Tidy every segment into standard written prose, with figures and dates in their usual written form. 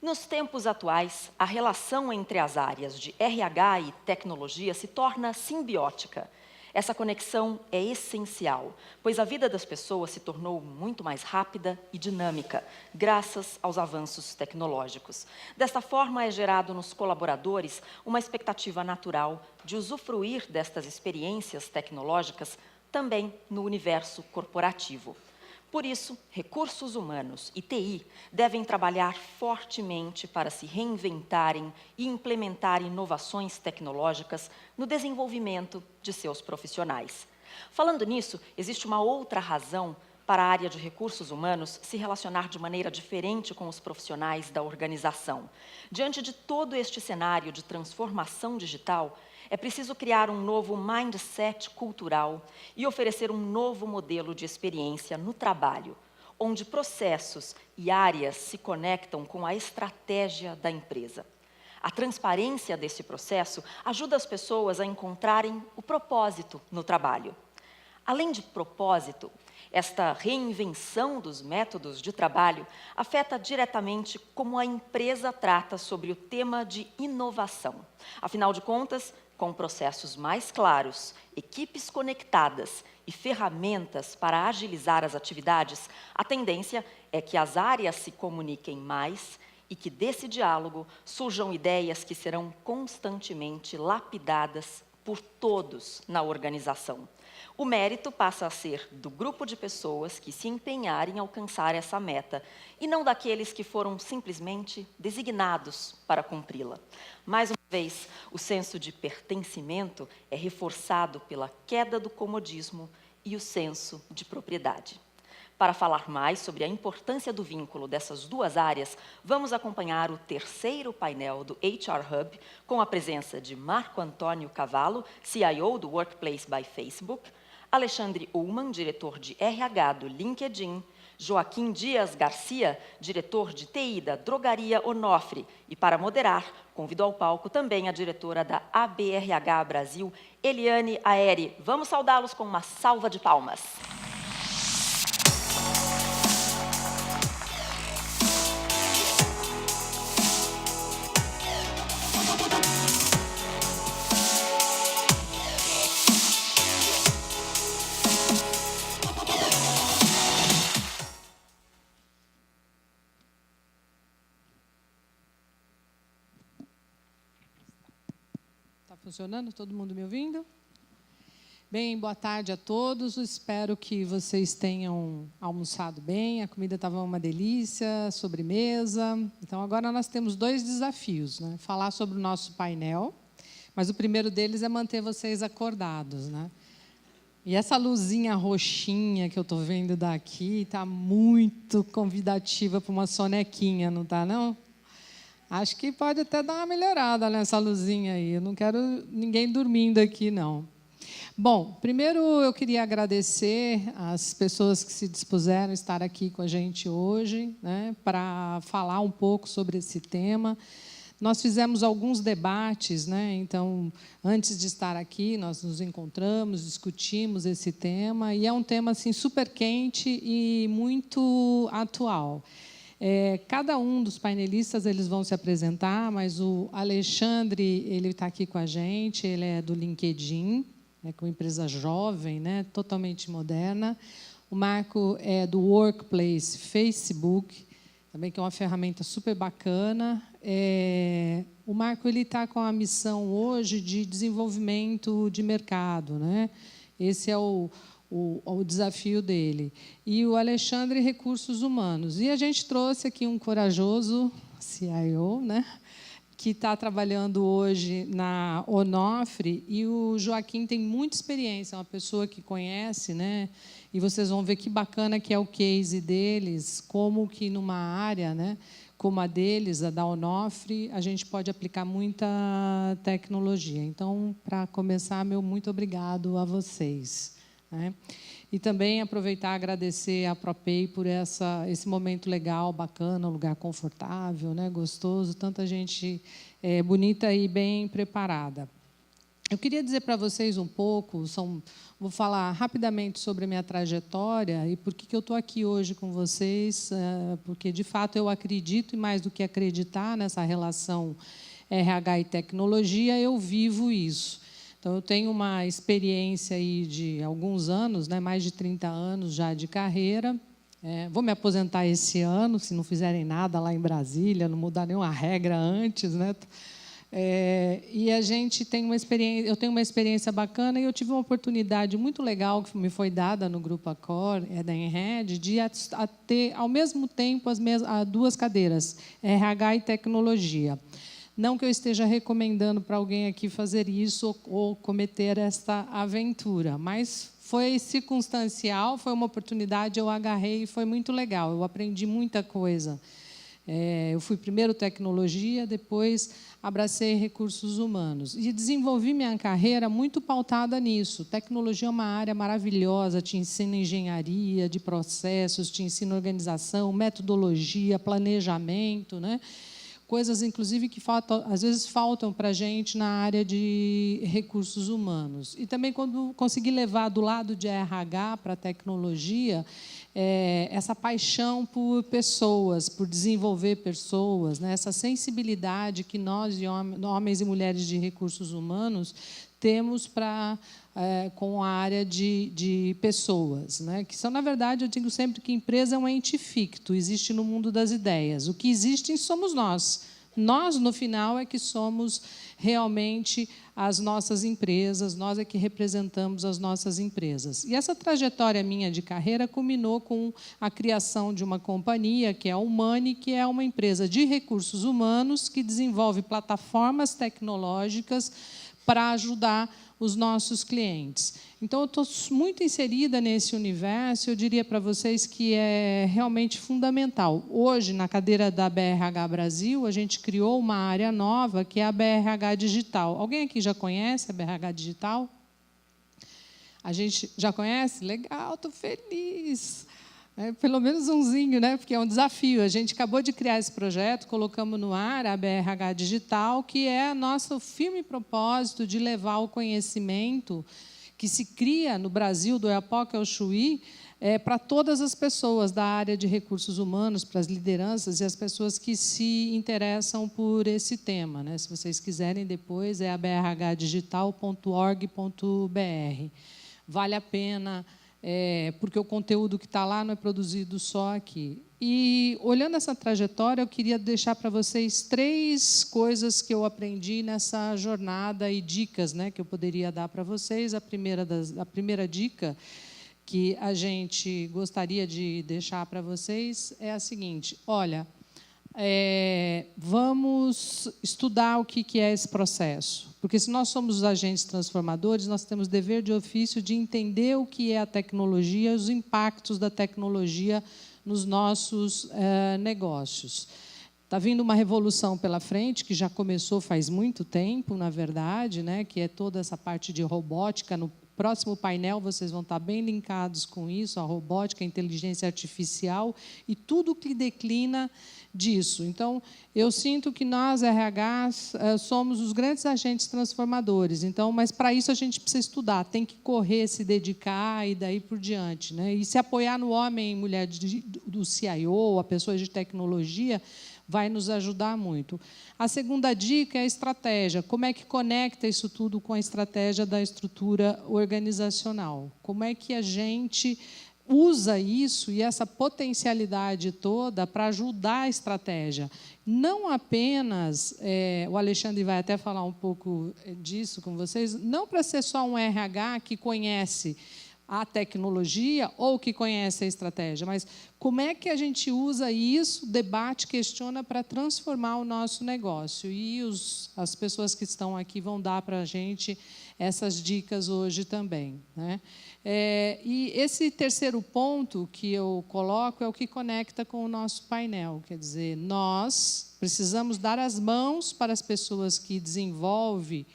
Nos tempos atuais, a relação entre as áreas de RH e tecnologia se torna simbiótica. Essa conexão é essencial, pois a vida das pessoas se tornou muito mais rápida e dinâmica, graças aos avanços tecnológicos. Desta forma, é gerado nos colaboradores uma expectativa natural de usufruir destas experiências tecnológicas também no universo corporativo. Por isso, recursos humanos e TI devem trabalhar fortemente para se reinventarem e implementar inovações tecnológicas no desenvolvimento de seus profissionais. Falando nisso, existe uma outra razão para a área de recursos humanos se relacionar de maneira diferente com os profissionais da organização. Diante de todo este cenário de transformação digital, é preciso criar um novo mindset cultural e oferecer um novo modelo de experiência no trabalho, onde processos e áreas se conectam com a estratégia da empresa. A transparência desse processo ajuda as pessoas a encontrarem o propósito no trabalho. Além de propósito, esta reinvenção dos métodos de trabalho afeta diretamente como a empresa trata sobre o tema de inovação. Afinal de contas, com processos mais claros, equipes conectadas e ferramentas para agilizar as atividades, a tendência é que as áreas se comuniquem mais e que desse diálogo surjam ideias que serão constantemente lapidadas por todos na organização. O mérito passa a ser do grupo de pessoas que se empenharem em alcançar essa meta, e não daqueles que foram simplesmente designados para cumpri-la. Mais uma vez, o senso de pertencimento é reforçado pela queda do comodismo e o senso de propriedade. Para falar mais sobre a importância do vínculo dessas duas áreas, vamos acompanhar o terceiro painel do HR Hub, com a presença de Marco Antônio Cavallo, CIO do Workplace by Facebook, Alexandre Ullmann, diretor de RH do LinkedIn, Joaquim Dias Garcia, diretor de TI da Drogaria Onofre, e para moderar, convido ao palco também a diretora da ABRH Brasil, Eliane Aeri. Vamos saudá-los com uma salva de palmas. Funcionando? Todo mundo me ouvindo? Bem, boa tarde a todos. Espero que vocês tenham almoçado bem. A comida estava uma delícia, sobremesa. Então, agora nós temos dois desafios, né? Falar sobre o nosso painel, mas o primeiro deles é manter vocês acordados, né? E essa luzinha roxinha que eu estou vendo daqui está muito convidativa para uma sonequinha, não está, não? Acho que pode até dar uma melhorada nessa luzinha aí. Eu não quero ninguém dormindo aqui, não. Bom, primeiro eu queria agradecer as pessoas que se dispuseram a estar aqui com a gente hoje, né, para falar um pouco sobre esse tema. Nós fizemos alguns debates, né, então, antes de estar aqui, nós nos encontramos, discutimos esse tema, e é um tema assim, super quente e muito atual. Cada um dos painelistas eles vão se apresentar, mas o Alexandre ele está aqui com a gente, ele é do LinkedIn, que é uma empresa jovem, né, totalmente moderna. O Marco é do Workplace Facebook, também que é uma ferramenta super bacana. O Marco ele está com a missão hoje de desenvolvimento de mercado, né? Esse é o desafio dele. E o Alexandre, recursos humanos. E a gente trouxe aqui um corajoso CIO, né, que está trabalhando hoje na Onofre, e o Joaquim tem muita experiência, é uma pessoa que conhece, né, e vocês vão ver que bacana que é o case deles, como que numa área, né, como a deles, a da Onofre, a gente pode aplicar muita tecnologia. Então, para começar, meu muito obrigado a vocês. Né? E também aproveitar e agradecer à ProPay por esse momento legal, bacana, um lugar confortável, né, gostoso, tanta gente bonita e bem preparada. Eu queria dizer para vocês um pouco, vou falar rapidamente sobre a minha trajetória e por que eu estou aqui hoje com vocês, porque, de fato, eu acredito, e mais do que acreditar nessa relação RH e tecnologia, eu vivo isso. Então, eu tenho uma experiência aí de alguns anos, né, mais de 30 anos já de carreira. Vou me aposentar esse ano, se não fizerem nada lá em Brasília, não mudar nenhuma regra antes, né? E a gente tem uma experiência, eu tenho uma experiência bacana e eu tive uma oportunidade muito legal que me foi dada no Grupo Accor, da Enred, de ter ao mesmo tempo as duas cadeiras, RH e tecnologia. Não que eu esteja recomendando para alguém aqui fazer isso ou cometer esta aventura, mas foi circunstancial, foi uma oportunidade, eu agarrei e foi muito legal, eu aprendi muita coisa. Eu fui primeiro tecnologia, depois abracei recursos humanos. E desenvolvi minha carreira muito pautada nisso. Tecnologia é uma área maravilhosa, te ensina engenharia de processos, te ensina organização, metodologia, planejamento, né? Coisas, inclusive, que às vezes faltam para a gente na área de recursos humanos. E também, quando consegui levar do lado de RH para a tecnologia, essa paixão por pessoas, por desenvolver pessoas, né? Essa sensibilidade que nós, homens e mulheres de recursos humanos, temos com a área de pessoas, né? Que são, na verdade, eu digo sempre que empresa é um ente ficto, existe no mundo das ideias. O que existe somos nós. Nós, no final, é que somos realmente as nossas empresas, nós é que representamos as nossas empresas. E essa trajetória minha de carreira culminou com a criação de uma companhia, que é a Humani, que é uma empresa de recursos humanos que desenvolve plataformas tecnológicas para ajudar os nossos clientes. Então, eu estou muito inserida nesse universo, eu diria para vocês que é realmente fundamental. Hoje, na cadeira da BRH Brasil, a gente criou uma área nova, que é a BRH Digital. Alguém aqui já conhece a BRH Digital? A gente já conhece? Legal, estou feliz. Pelo menos umzinho, né? Porque é um desafio. A gente acabou de criar esse projeto, colocamos no ar a BRH Digital, que é nosso firme propósito de levar o conhecimento que se cria no Brasil, do Oiapoque ao Chuí, para todas as pessoas da área de recursos humanos, para as lideranças e as pessoas que se interessam por esse tema, né? Se vocês quiserem, depois é a brhdigital.org.br. Vale a pena, porque o conteúdo que está lá não é produzido só aqui. E, olhando essa trajetória, eu queria deixar para vocês 3 coisas que eu aprendi nessa jornada e dicas, né, que eu poderia dar para vocês. A primeira dica que a gente gostaria de deixar para vocês é a seguinte: olha, vamos estudar o que é esse processo. Porque, se nós somos os agentes transformadores, nós temos dever de ofício de entender o que é a tecnologia, os impactos da tecnologia nos nossos negócios. Está vindo uma revolução pela frente, que já começou faz muito tempo, na verdade, né, que é toda essa parte de robótica. No próximo painel, vocês vão estar bem linkados com isso, a robótica, a inteligência artificial e tudo que declina disso. Então, eu sinto que nós, RHs, somos os grandes agentes transformadores. Então, mas, para isso, a gente precisa estudar, tem que correr, se dedicar e daí por diante, né? E se apoiar no homem e mulher do CIO, a pessoa de tecnologia, vai nos ajudar muito. A segunda dica é a estratégia. Como é que conecta isso tudo com a estratégia da estrutura organizacional? Como é que a gente usa isso e essa potencialidade toda para ajudar a estratégia? Não apenas, o Alexandre vai até falar um pouco disso com vocês, não para ser só um RH que conhece a tecnologia ou que conhece a estratégia, mas como é que a gente usa isso, debate, questiona para transformar o nosso negócio. E as pessoas que estão aqui vão dar para a gente essas dicas hoje também, né? E esse terceiro ponto que eu coloco é o que conecta com o nosso painel, quer dizer, nós precisamos dar as mãos para as pessoas que desenvolvem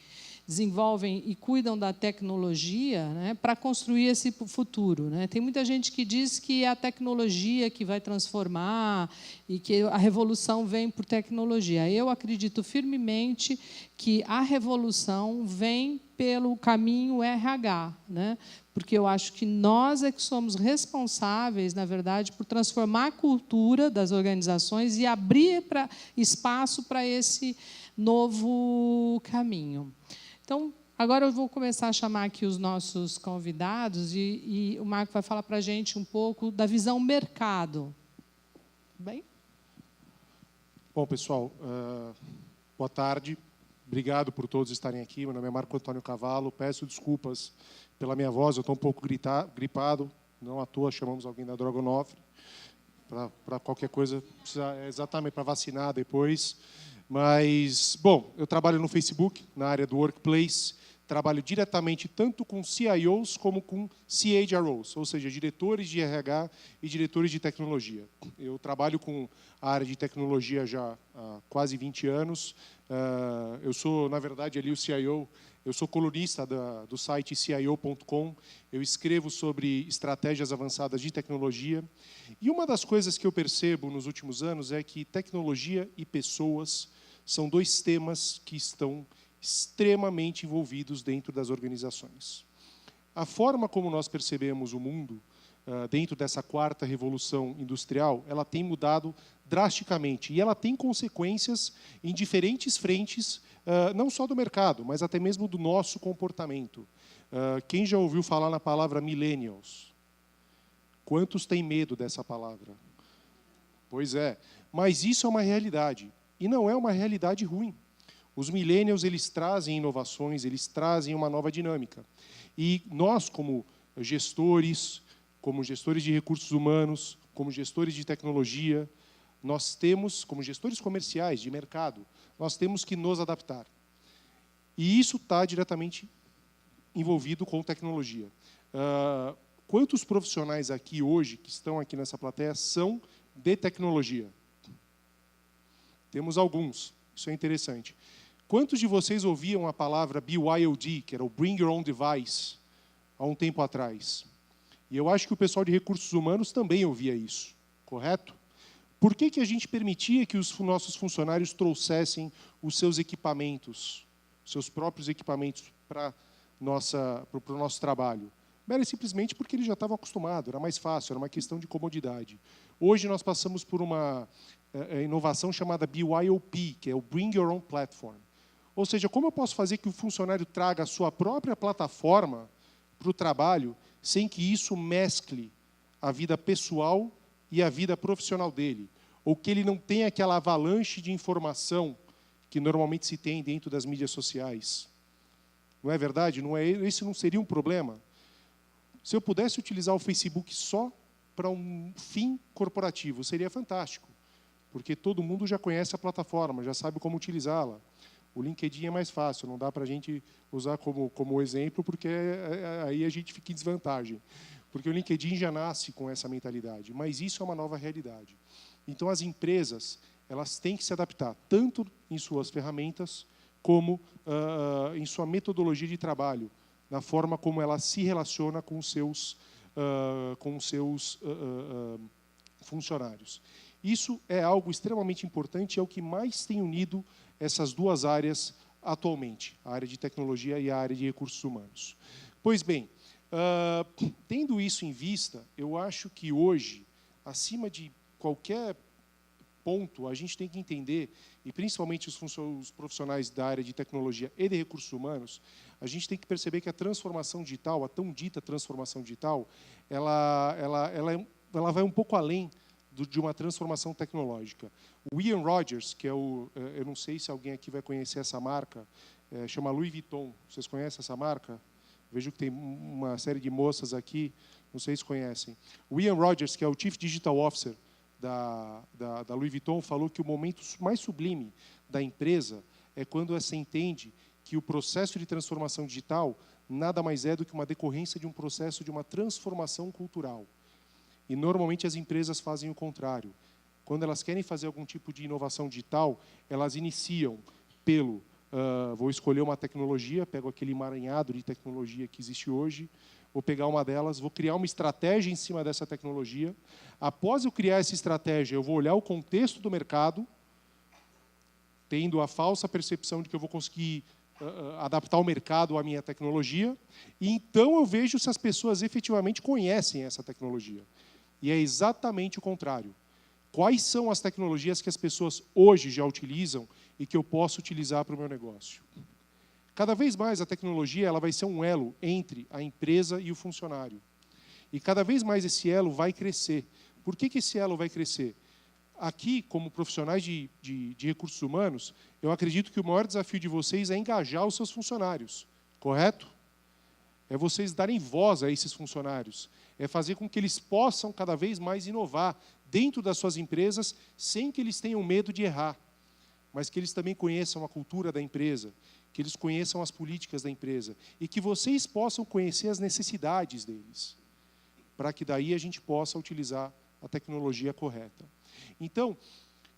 desenvolvem e cuidam da tecnologia, né, para construir esse futuro, né? Tem muita gente que diz que é a tecnologia que vai transformar e que a revolução vem por tecnologia. Eu acredito firmemente que a revolução vem pelo caminho RH, né? Porque eu acho que nós é que somos responsáveis, na verdade, por transformar a cultura das organizações e abrir espaço para esse novo caminho. Então, agora eu vou começar a chamar aqui os nossos convidados e o Marco vai falar para a gente um pouco da visão mercado. Bem? Bom, pessoal, boa tarde. Obrigado por todos estarem aqui. Meu nome é Marco Antônio Cavallo. Peço desculpas pela minha voz, eu estou um pouco gripado. Não à toa chamamos alguém da Drogonofre. Para qualquer coisa, exatamente para vacinar depois. Mas, bom, eu trabalho no Facebook, na área do Workplace. Trabalho diretamente tanto com CIOs como com CHROs, ou seja, diretores de RH e diretores de tecnologia. Eu trabalho com a área de tecnologia já há quase 20 anos. Eu sou, na verdade, ali o CIO, eu sou colunista do site CIO.com. Eu escrevo sobre estratégias avançadas de tecnologia. E uma das coisas que eu percebo nos últimos anos é que tecnologia e pessoas são dois temas que estão extremamente envolvidos dentro das organizações. A forma como nós percebemos o mundo dentro dessa quarta revolução industrial, ela tem mudado drasticamente e ela tem consequências em diferentes frentes, não só do mercado, mas até mesmo do nosso comportamento. Quem já ouviu falar na palavra millennials? Quantos têm medo dessa palavra? Pois é, mas isso é uma realidade e não é uma realidade ruim. Os millennials, eles trazem inovações, eles trazem uma nova dinâmica. E nós, como gestores de recursos humanos, como gestores de tecnologia, nós temos, como gestores comerciais, de mercado, nós temos que nos adaptar. E isso está diretamente envolvido com tecnologia. Quantos profissionais aqui hoje, que estão aqui nessa plateia, são de tecnologia? Temos alguns, isso é interessante. Quantos de vocês ouviam a palavra BYOD, que era o Bring Your Own Device, há um tempo atrás? E eu acho que o pessoal de recursos humanos também ouvia isso, correto? Por que a gente permitia que os nossos funcionários trouxessem os seus equipamentos, seus próprios equipamentos para o nosso trabalho? Era simplesmente porque eles já estavam acostumados, era mais fácil, era uma questão de comodidade. Hoje nós passamos por uma inovação chamada BYOP, que é o Bring Your Own Platform. Ou seja, como eu posso fazer que o funcionário traga a sua própria plataforma para o trabalho sem que isso mescle a vida pessoal e a vida profissional dele? Ou que ele não tenha aquela avalanche de informação que normalmente se tem dentro das mídias sociais? Não é verdade? Esse não seria um problema? Se eu pudesse utilizar o Facebook só para um fim corporativo, seria fantástico, porque todo mundo já conhece a plataforma, já sabe como utilizá-la. O LinkedIn é mais fácil, não dá para a gente usar como exemplo, porque aí a gente fica em desvantagem. Porque o LinkedIn já nasce com essa mentalidade, mas isso é uma nova realidade. Então, as empresas, elas têm que se adaptar, tanto em suas ferramentas, como em sua metodologia de trabalho, na forma como ela se relaciona com os seus funcionários. Isso é algo extremamente importante, é o que mais tem unido essas duas áreas atualmente, a área de tecnologia e a área de recursos humanos. Pois bem, tendo isso em vista, eu acho que hoje, acima de qualquer ponto, a gente tem que entender, e principalmente os profissionais da área de tecnologia e de recursos humanos, a gente tem que perceber que a transformação digital, a tão dita transformação digital, ela vai um pouco além de uma transformação tecnológica. O Ian Rogers, que é eu não sei se alguém aqui vai conhecer essa marca, chama Louis Vuitton. Vocês conhecem essa marca? Vejo que tem uma série de moças aqui, não sei se conhecem. O Ian Rogers, que é o Chief Digital Officer da Louis Vuitton, falou que o momento mais sublime da empresa é quando você entende que o processo de transformação digital nada mais é do que uma decorrência de um processo de uma transformação cultural. E, normalmente, as empresas fazem o contrário. Quando elas querem fazer algum tipo de inovação digital, elas iniciam pelo vou escolher uma tecnologia, pego aquele emaranhado de tecnologia que existe hoje, vou pegar uma delas, vou criar uma estratégia em cima dessa tecnologia. Após eu criar essa estratégia, eu vou olhar o contexto do mercado, tendo a falsa percepção de que eu vou conseguir adaptar o mercado à minha tecnologia, e então eu vejo se as pessoas efetivamente conhecem essa tecnologia. E é exatamente o contrário. Quais são as tecnologias que as pessoas hoje já utilizam e que eu posso utilizar para o meu negócio? Cada vez mais a tecnologia ela vai ser um elo entre a empresa e o funcionário. E cada vez mais esse elo vai crescer. Por que esse elo vai crescer? Aqui, como profissionais de recursos humanos, eu acredito que o maior desafio de vocês é engajar os seus funcionários, correto? É vocês darem voz a esses funcionários, é fazer com que eles possam cada vez mais inovar dentro das suas empresas, sem que eles tenham medo de errar, mas que eles também conheçam a cultura da empresa, que eles conheçam as políticas da empresa, e que vocês possam conhecer as necessidades deles, para que daí a gente possa utilizar a tecnologia correta. Então,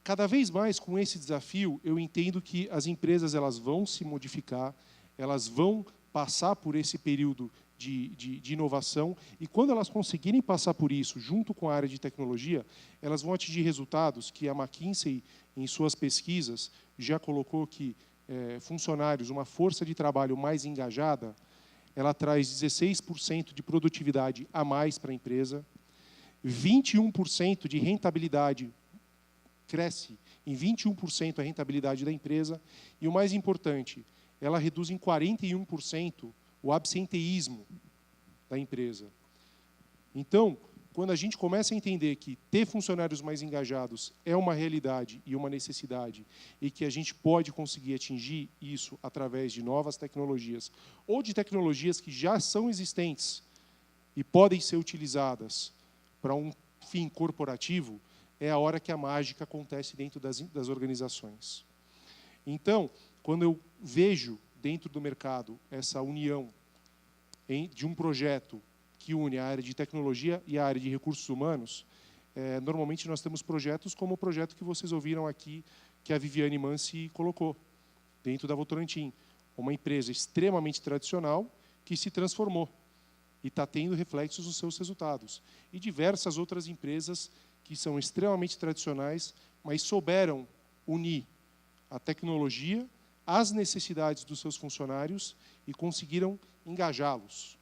cada vez mais com esse desafio, eu entendo que as empresas elas vão se modificar, elas vão passar por esse período de inovação, e quando elas conseguirem passar por isso, junto com a área de tecnologia, elas vão atingir resultados que a McKinsey, em suas pesquisas, já colocou que funcionários, uma força de trabalho mais engajada, ela traz 16% de produtividade a mais para a empresa, 21% de rentabilidade, cresce em 21% a rentabilidade da empresa, e o mais importante, ela reduz em 41% o absenteísmo da empresa. Então, quando a gente começa a entender que ter funcionários mais engajados é uma realidade e uma necessidade, e que a gente pode conseguir atingir isso através de novas tecnologias, ou de tecnologias que já são existentes e podem ser utilizadas para um fim corporativo, é a hora que a mágica acontece dentro das organizações. Então, quando eu vejo dentro do mercado essa união de um projeto que une a área de tecnologia e a área de recursos humanos, normalmente nós temos projetos como o projeto que vocês ouviram aqui, que a Viviane Mansi colocou, dentro da Votorantim, uma empresa extremamente tradicional que se transformou e está tendo reflexos nos seus resultados. E diversas outras empresas que são extremamente tradicionais, mas souberam unir a tecnologia às necessidades dos seus funcionários e conseguiram engajá-los.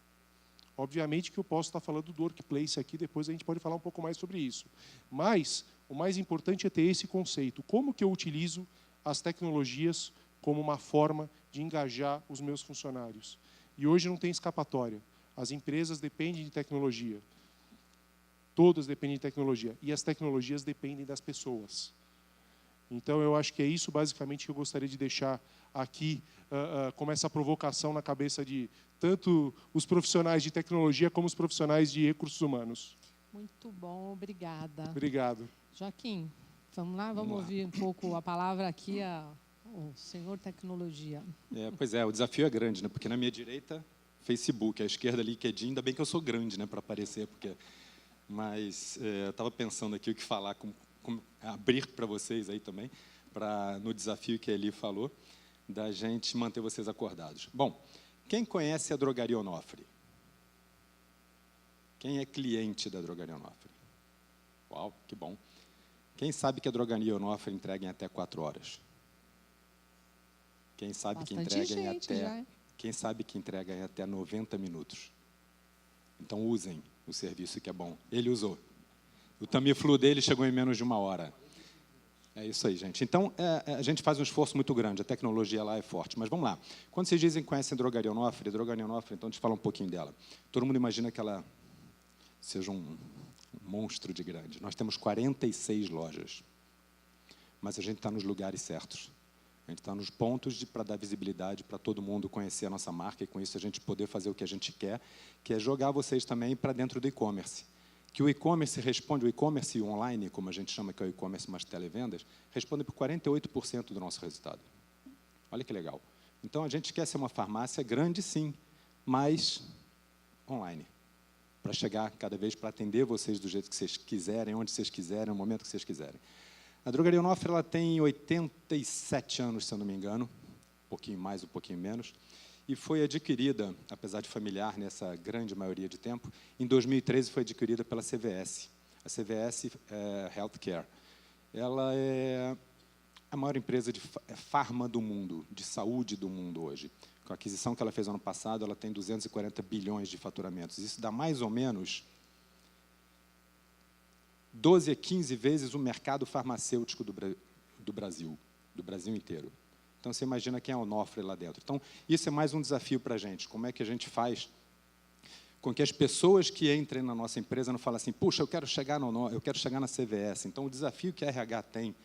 Obviamente que eu posso estar falando do workplace aqui, depois a gente pode falar um pouco mais sobre isso. Mas o mais importante é ter esse conceito. Como que eu utilizo as tecnologias como uma forma de engajar os meus funcionários? E hoje não tem escapatória. As empresas dependem de tecnologia. Todas dependem de tecnologia. E as tecnologias dependem das pessoas. Então, eu acho que é isso, basicamente, que eu gostaria de deixar aqui, como essa provocação na cabeça de tanto os profissionais de tecnologia como os profissionais de recursos humanos. Muito bom, obrigada. Obrigado. Joaquim, vamos lá, vamos ouvir um pouco a palavra aqui, o senhor tecnologia. Pois é, o desafio é grande, né? Porque na minha direita, Facebook, à esquerda, LinkedIn, ainda bem que eu sou grande, né, para aparecer, porque... Mas eu estava pensando aqui o que falar, como abrir para vocês aí também, no desafio que a Eli falou, da gente manter vocês acordados. Bom, quem conhece a Drogaria Onofre? Quem é cliente da Drogaria Onofre? Uau, que bom. Quem sabe que a Drogaria Onofre entrega em até 4 horas? Quem sabe que entrega em até... Quem sabe que entrega em até 90 minutos? Então, usem o serviço que é bom. Ele usou. O Tamiflu dele chegou em menos de 1 hora. É isso aí, gente. Então, a gente faz um esforço muito grande. A tecnologia lá é forte. Mas vamos lá. Quando vocês dizem que conhecem a Drogaria Onofre, então, deixa eu falar um pouquinho dela. Todo mundo imagina que ela seja um monstro de grande. Nós temos 46 lojas. Mas a gente está nos lugares certos. A gente está nos pontos para dar visibilidade para todo mundo conhecer a nossa marca e, com isso, a gente poder fazer o que a gente quer, que é jogar vocês também para dentro do e-commerce. Que o e-commerce responde, o e-commerce e o online, como a gente chama, que é o e-commerce mais televendas, responde por 48% do nosso resultado. Olha que legal. Então, a gente quer ser uma farmácia grande, sim, mas online. Para chegar cada vez, para atender vocês do jeito que vocês quiserem, onde vocês quiserem, no momento que vocês quiserem. A Drogaria Onofre ela tem 87 anos, se eu não me engano. pouquinho mais, um pouquinho menos, e foi adquirida, apesar de familiar nessa grande maioria de tempo, em 2013 foi adquirida pela CVS. A CVS Healthcare. Ela é a maior empresa de farma do mundo, de saúde do mundo hoje. Com a aquisição que ela fez ano passado, ela tem 240 bilhões de faturamentos. Isso dá mais ou menos 12 a 15 vezes o mercado farmacêutico do Brasil inteiro. Então, você imagina quem é o Onofre lá dentro. Então, isso é mais um desafio para a gente. Como é que a gente faz com que as pessoas que entrem na nossa empresa não falem assim, puxa, eu quero chegar na CVS. Então, o desafio que a RH tem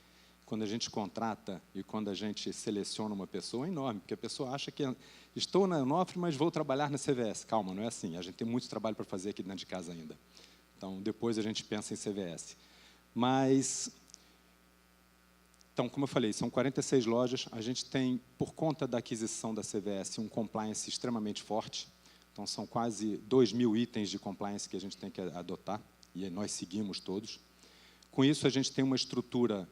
quando a gente contrata e quando a gente seleciona uma pessoa é enorme, porque a pessoa acha que estou na Onofre, mas vou trabalhar na CVS. Calma, não é assim. A gente tem muito trabalho para fazer aqui dentro de casa ainda. Então, depois a gente pensa em CVS. Mas, então, como eu falei, são 46 lojas. A gente tem, por conta da aquisição da CVS, um compliance extremamente forte. Então, são quase 2.000 itens de compliance que a gente tem que adotar, e nós seguimos todos. Com isso, a gente tem uma estrutura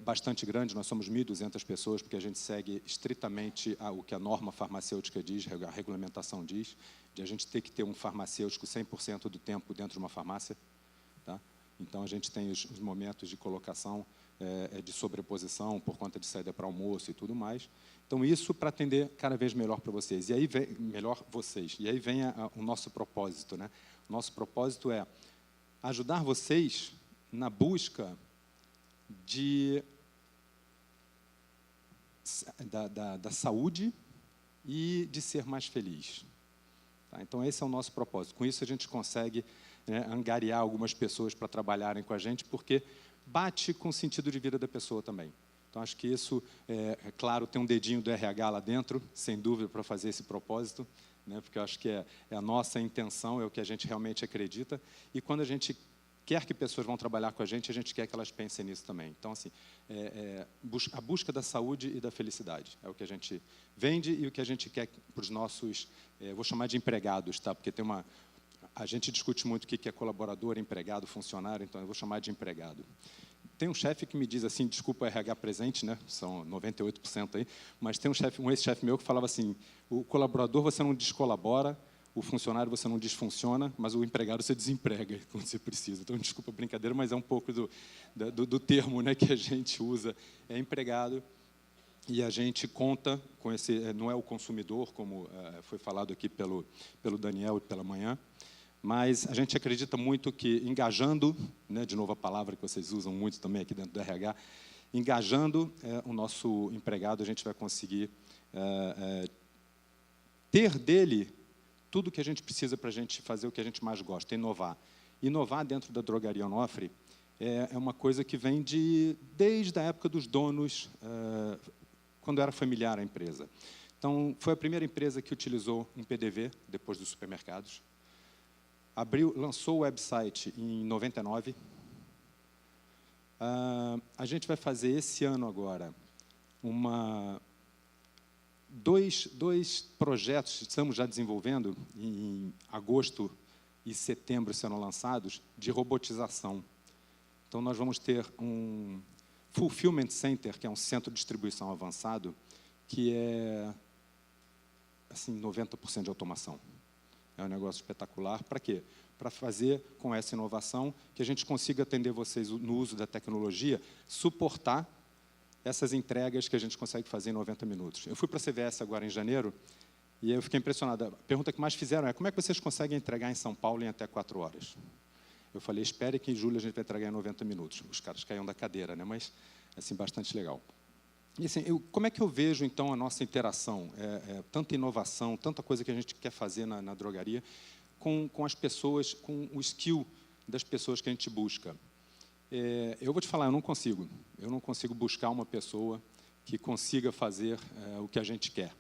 bastante grande, nós somos 1.200 pessoas, porque a gente segue estritamente o que a norma farmacêutica diz, a regulamentação diz, de a gente ter que ter um farmacêutico 100% do tempo dentro de uma farmácia. Tá? Então, a gente tem os momentos de colocação, de sobreposição, por conta de saída para almoço e tudo mais. Então, isso para atender cada vez melhor para vocês. E aí vem, melhor vocês. E aí vem o nosso propósito. Né? O nosso propósito é ajudar vocês na busca da saúde e de ser mais feliz. Tá? Então, esse é o nosso propósito. Com isso, a gente consegue angariar algumas pessoas para trabalharem com a gente, porque bate com o sentido de vida da pessoa também. Então, acho que isso, é claro, tem um dedinho do RH lá dentro, sem dúvida, para fazer esse propósito, né? Porque eu acho que é a nossa intenção, é o que a gente realmente acredita. E quando a gente quer que pessoas vão trabalhar com a gente quer que elas pensem nisso também. Então, assim, a busca da saúde e da felicidade é o que a gente vende e o que a gente quer para os nossos, vou chamar de empregados, tá? Porque a gente discute muito o que é colaborador, empregado, funcionário, então eu vou chamar de empregado. Tem um chefe que me diz assim, desculpa o RH presente, né? São 98% aí, mas tem um ex-chefe meu que falava assim, o colaborador você não descolabora, o funcionário você não desfunciona, mas o empregado você desemprega quando você precisa. Então, desculpa a brincadeira, mas é um pouco do termo, né, que a gente usa. É empregado e a gente conta com esse... Não é o consumidor, como foi falado aqui pelo Daniel e pela manhã, mas a gente acredita muito que engajando, né, de novo a palavra que vocês usam muito também aqui dentro do RH, engajando o nosso empregado, a gente vai conseguir ter dele tudo que a gente precisa para a gente fazer o que a gente mais gosta, inovar. Inovar dentro da drogaria Onofre é uma coisa que vem desde a época dos donos, quando era familiar a empresa. Então, foi a primeira empresa que utilizou um PDV, depois dos supermercados. Lançou o website em 99. A gente vai fazer esse ano agora dois projetos que estamos já desenvolvendo, em agosto e setembro serão lançados, de robotização. Então, nós vamos ter um Fulfillment Center, que é um centro de distribuição avançado, que é assim, 90% de automação. É um negócio espetacular. Para quê? Para fazer com essa inovação que a gente consiga atender vocês no uso da tecnologia, suportar essas entregas que a gente consegue fazer em 90 minutos. Eu fui para a CVS agora em janeiro e eu fiquei impressionado. A pergunta que mais fizeram é como é que vocês conseguem entregar em São Paulo em até 4 horas? Eu falei, espere que em julho a gente vai entregar em 90 minutos. Os caras caíam da cadeira, né? Mas, assim, bastante legal. E, assim, como é que eu vejo, então, a nossa interação? Tanta inovação, tanta coisa que a gente quer fazer na drogaria com as pessoas, com o skill das pessoas que a gente busca. Eu vou te falar, eu não consigo buscar uma pessoa que consiga fazer o que a gente quer.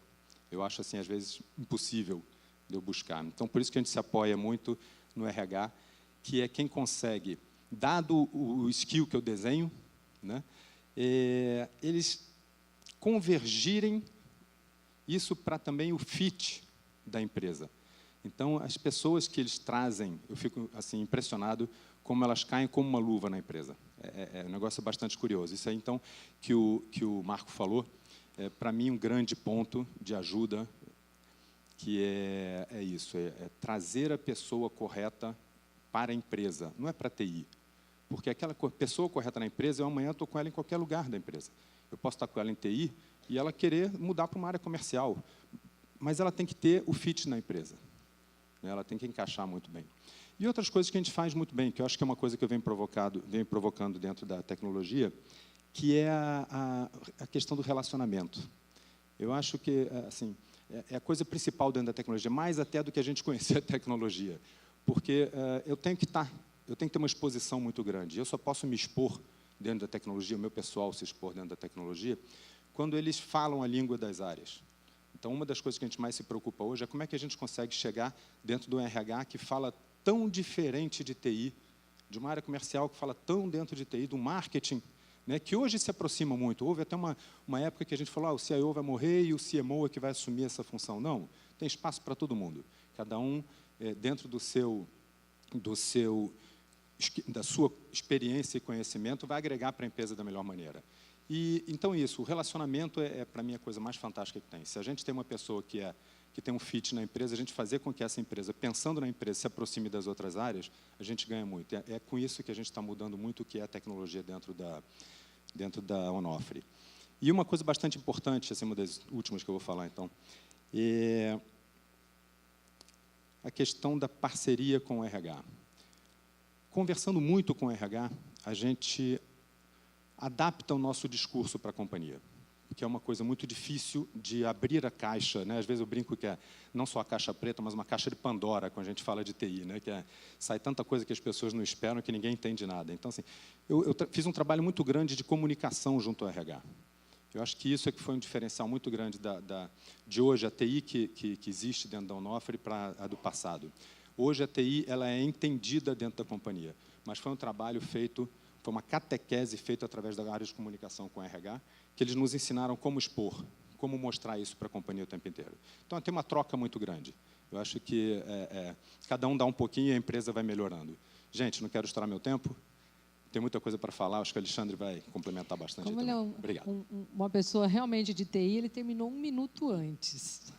Eu acho, assim, às vezes, impossível de eu buscar. Então, por isso que a gente se apoia muito no RH, que é quem consegue, dado o skill que eu desenho, né, eles convergirem isso para também o fit da empresa. Então, as pessoas que eles trazem, eu fico assim impressionado como elas caem como uma luva na empresa. Um negócio bastante curioso. Isso aí, então, que o Marco falou, para mim, um grande ponto de ajuda, que é isso, é trazer a pessoa correta para a empresa, não é para a TI. Porque aquela pessoa correta na empresa, eu amanhã estou com ela em qualquer lugar da empresa. Eu posso estar com ela em TI e ela querer mudar para uma área comercial, mas ela tem que ter o fit na empresa. Ela tem que encaixar muito bem. E outras coisas que a gente faz muito bem, que eu acho que é uma coisa que eu venho provocando dentro da tecnologia, que é a questão do relacionamento. Eu acho que assim, é a coisa principal dentro da tecnologia, mais até do que a gente conhecer a tecnologia. Porque eu tenho que ter uma exposição muito grande. Eu só posso me expor dentro da tecnologia, o meu pessoal se expor dentro da tecnologia, quando eles falam a língua das áreas. Então, uma das coisas que a gente mais se preocupa hoje é como é que a gente consegue chegar dentro do RH que fala tão diferente de TI, de uma área comercial que fala tão dentro de TI, do marketing, né, que hoje se aproxima muito. Houve até uma época que a gente falou, o CIO vai morrer e o CMO é que vai assumir essa função. Não, tem espaço para todo mundo. Cada um, dentro da sua experiência e conhecimento, vai agregar para a empresa da melhor maneira. E, então, o relacionamento para mim, a coisa mais fantástica que tem. Se a gente tem uma pessoa que tem um fit na empresa, a gente fazer com que essa empresa, pensando na empresa, se aproxime das outras áreas, a gente ganha muito. É com isso que a gente está mudando muito o que é a tecnologia dentro da Onofre. E uma coisa bastante importante, assim, uma das últimas que eu vou falar, então, é a questão da parceria com o RH. Conversando muito com o RH, a gente adapta o nosso discurso para a companhia, que é uma coisa muito difícil de abrir a caixa, né? Às vezes eu brinco que é não só a caixa preta, mas uma caixa de Pandora, quando a gente fala de TI, né? Que sai tanta coisa que as pessoas não esperam que ninguém entende nada. Então, assim, eu fiz um trabalho muito grande de comunicação junto ao RH. Eu acho que isso é que foi um diferencial muito grande de hoje, a TI que existe dentro da Onofre para a do passado. Hoje a TI ela é entendida dentro da companhia, mas foi um trabalho feito, foi uma catequese feita através da área de comunicação com o RH, que eles nos ensinaram como expor, como mostrar isso para a companhia o tempo inteiro. Então, tem uma troca muito grande. Eu acho que cada um dá um pouquinho e a empresa vai melhorando. Gente, não quero estourar meu tempo, tem muita coisa para falar, acho que o Alexandre vai complementar bastante. Como ele é uma pessoa realmente de TI, ele terminou 1 minuto antes.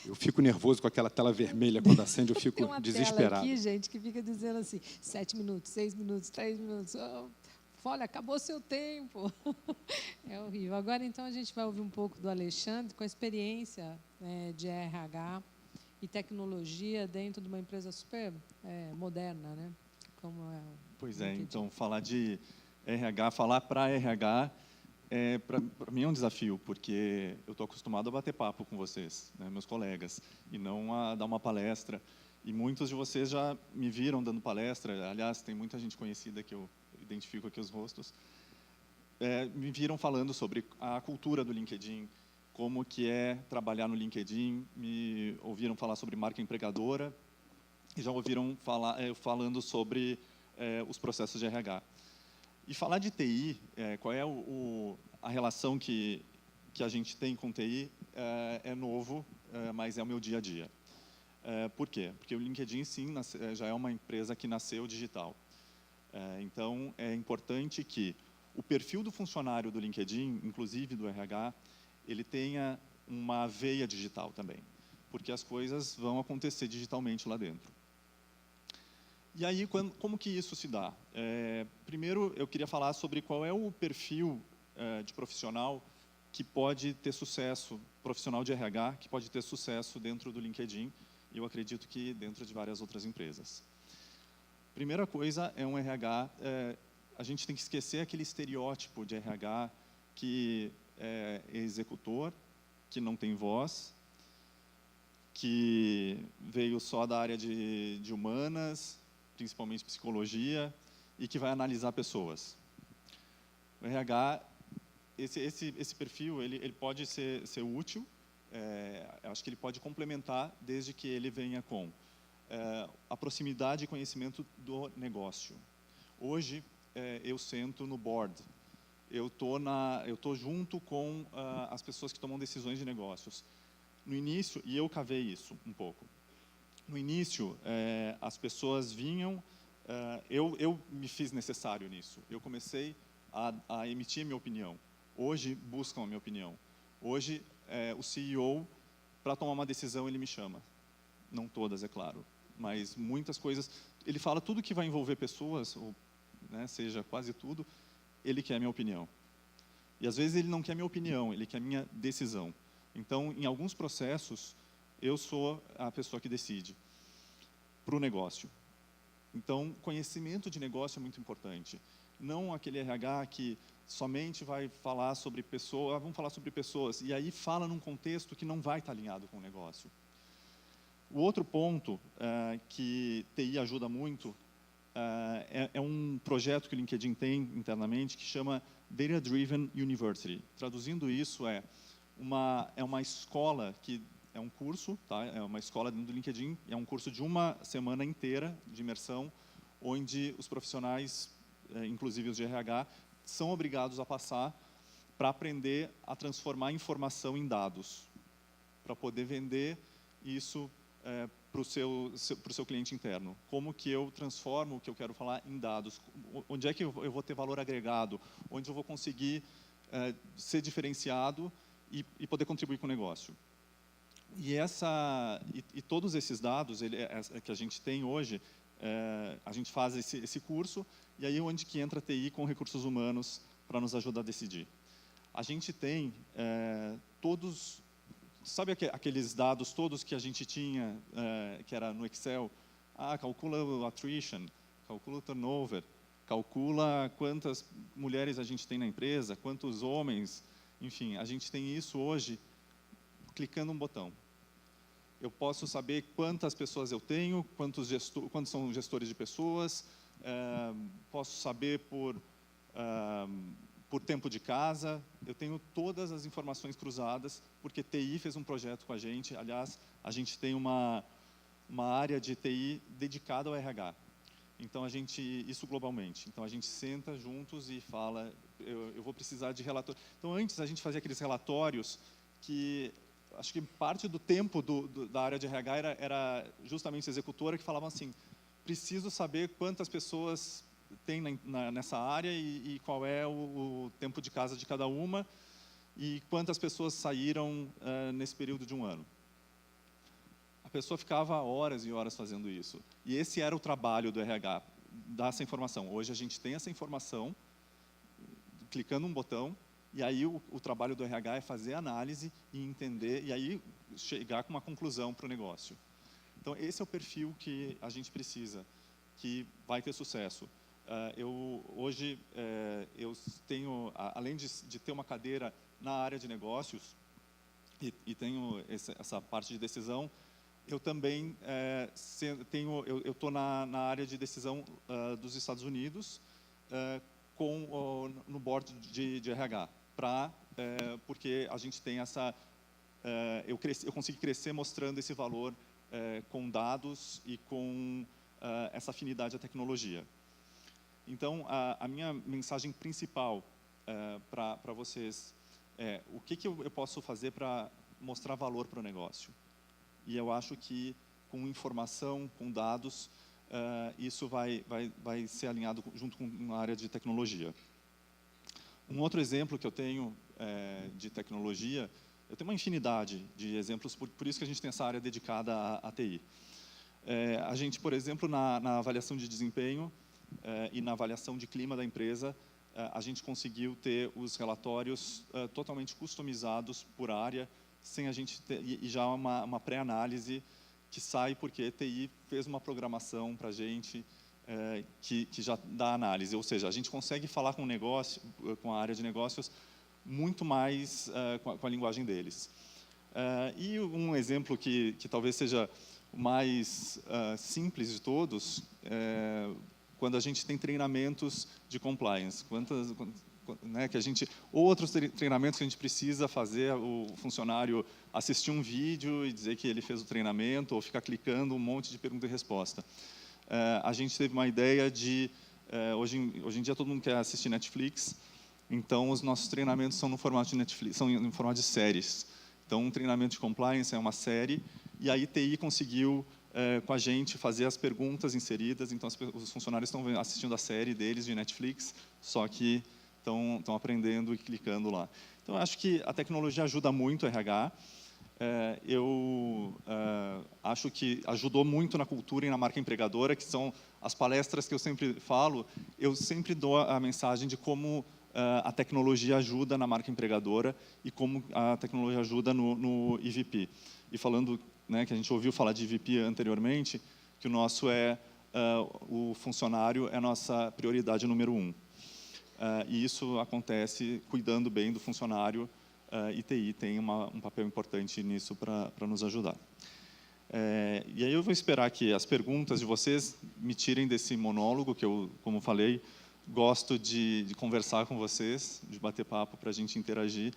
Eu fico nervoso com aquela tela vermelha, quando acende, eu fico Tem uma desesperado. Tela aqui, gente, que fica dizendo assim, 7 minutos, 6 minutos, 3 minutos. Oh, olha, acabou seu tempo. É horrível. Agora, então, a gente vai ouvir um pouco do Alexandre, com a experiência de RH e tecnologia dentro de uma empresa super moderna, né? Como pois é, então, falar de RH, falar para RH, para mim é um desafio, porque eu estou acostumado a bater papo com vocês, né, meus colegas, e não a dar uma palestra. E muitos de vocês já me viram dando palestra, aliás, tem muita gente conhecida que eu identifico aqui os rostos, me viram falando sobre a cultura do LinkedIn, como que é trabalhar no LinkedIn, me ouviram falar sobre marca empregadora, e já ouviram falando sobre os processos de RH. E falar de TI, qual é a relação que a gente tem com TI, é novo, mas é o meu dia a dia. Por quê? Porque o LinkedIn, sim, já é uma empresa que nasceu digital. Então, é importante que o perfil do funcionário do LinkedIn, inclusive do RH, ele tenha uma veia digital também, porque as coisas vão acontecer digitalmente lá dentro. E aí, como que isso se dá? Primeiro, eu queria falar sobre qual é o perfil de profissional que pode ter sucesso, profissional de RH, que pode ter sucesso dentro do LinkedIn, e eu acredito que dentro de várias outras empresas. Primeira coisa é um RH, a gente tem que esquecer aquele estereótipo de RH que é executor, que não tem voz, que veio só da área de humanas, principalmente psicologia, e que vai analisar pessoas. O RH, esse perfil, ele pode ser útil, acho que ele pode complementar, desde que ele venha com a proximidade e conhecimento do negócio. Hoje, eu sento no board, eu tô junto com as pessoas que tomam decisões de negócios. No início, e eu cavei isso um pouco, no início, as pessoas vinham, eu me fiz necessário nisso. Eu comecei a emitir minha opinião. hoje buscam a minha opinião. Hoje, o CEO, para tomar uma decisão, ele me chama. Não todas, é claro, mas muitas coisas. Ele fala tudo que vai envolver pessoas, ou, né, seja quase tudo, ele quer a minha opinião. E às vezes ele não quer a minha opinião, ele quer a minha decisão. Então, em alguns processos, eu sou a pessoa que decide para o negócio. Então, conhecimento de negócio é muito importante. Não aquele RH que somente vai falar sobre pessoas, vamos falar sobre pessoas, e aí fala num contexto que não vai estar alinhado com o negócio. O outro ponto que TI ajuda muito é um projeto que o LinkedIn tem internamente que chama Data Driven University. Traduzindo isso, é uma escola que é um curso, tá? É uma escola dentro do LinkedIn, é um curso de uma semana inteira de imersão, onde os profissionais, inclusive os de RH, são obrigados a passar para aprender a transformar informação em dados, para poder vender isso para o seu cliente interno. Como que eu transformo o que eu quero falar em dados? Onde é que eu vou ter valor agregado? Onde eu vou conseguir ser diferenciado e poder contribuir com o negócio? E todos esses dados que a gente tem hoje, a gente faz esse curso, e aí onde que entra a TI com recursos humanos para nos ajudar a decidir. A gente tem todos... Sabe aqueles dados todos que a gente tinha, que era no Excel? Calcula o attrition, calcula o turnover, calcula quantas mulheres a gente tem na empresa, quantos homens, enfim, a gente tem isso hoje clicando um botão. Eu posso saber quantas pessoas eu tenho, quantos são gestores de pessoas, posso saber por tempo de casa, eu tenho todas as informações cruzadas, porque TI fez um projeto com a gente. Aliás, a gente tem uma área de TI dedicada ao RH. Então, isso globalmente. Então, a gente senta juntos e fala, eu vou precisar de relatório. Então, antes a gente fazia aqueles relatórios que, acho que parte do tempo da área de RH era justamente a executora que falava assim, preciso saber quantas pessoas tem nessa área e qual é o tempo de casa de cada uma e quantas pessoas saíram nesse período de um ano. A pessoa ficava horas e horas fazendo isso. E esse era o trabalho do RH, dar essa informação. Hoje a gente tem essa informação, clicando um botão, e aí o trabalho do RH é fazer análise e entender, e aí chegar com uma conclusão para o negócio. Então, esse é o perfil que a gente precisa, que vai ter sucesso. Hoje, eu tenho, além de ter uma cadeira na área de negócios e tenho essa parte de decisão, eu também estou na área de decisão dos Estados Unidos no board de RH, porque a gente tem eu consegui crescer mostrando esse valor com dados e com essa afinidade à tecnologia. Então, a minha mensagem principal para vocês é o que eu posso fazer para mostrar valor para o negócio. E eu acho que com informação, com dados, isso vai ser alinhado junto com a área de tecnologia. Um outro exemplo que eu tenho de tecnologia, eu tenho uma infinidade de exemplos, por isso que a gente tem essa área dedicada à TI. A gente, por exemplo, na avaliação de desempenho, e na avaliação de clima da empresa, a gente conseguiu ter os relatórios totalmente customizados por área, sem a gente ter, e já uma pré-análise que sai porque TI fez uma programação para a gente que já dá análise. Ou seja, a gente consegue falar com o negócio, com a área de negócios, muito mais com a linguagem deles. E um exemplo que talvez seja o mais simples de todos, quando a gente tem treinamentos de compliance, ou outros treinamentos que a gente precisa fazer o funcionário assistir um vídeo e dizer que ele fez o treinamento, ou ficar clicando um monte de pergunta e resposta. A gente teve uma ideia de, hoje em dia todo mundo quer assistir Netflix, então os nossos treinamentos são no formato de Netflix, são no formato de séries. Então um treinamento de compliance é uma série, e a TI conseguiu com a gente fazer as perguntas inseridas, então os funcionários estão assistindo a série deles de Netflix, só que estão aprendendo e clicando lá. Então, acho que a tecnologia ajuda muito o RH. Eu acho que ajudou muito na cultura e na marca empregadora, que são as palestras que eu sempre falo. Eu sempre dou a mensagem de como a tecnologia ajuda na marca empregadora e como a tecnologia ajuda no EVP. E falando, né, que a gente ouviu falar de EVP anteriormente, que o nosso o funcionário é a nossa prioridade número 1. E isso acontece cuidando bem do funcionário. E TI tem um papel importante nisso para nos ajudar. E aí eu vou esperar que as perguntas de vocês me tirem desse monólogo, que eu, como falei, gosto de conversar com vocês, de bater papo para a gente interagir,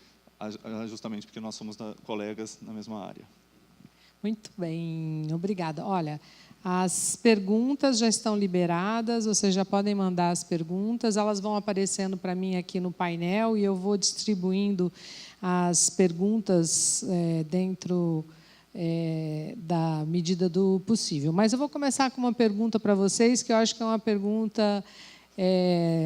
justamente porque nós somos colegas na mesma área. Muito bem, obrigada. Olha, as perguntas já estão liberadas, vocês já podem mandar as perguntas, elas vão aparecendo para mim aqui no painel e eu vou distribuindo as perguntas dentro da medida do possível. Mas eu vou começar com uma pergunta para vocês, que eu acho que é uma pergunta...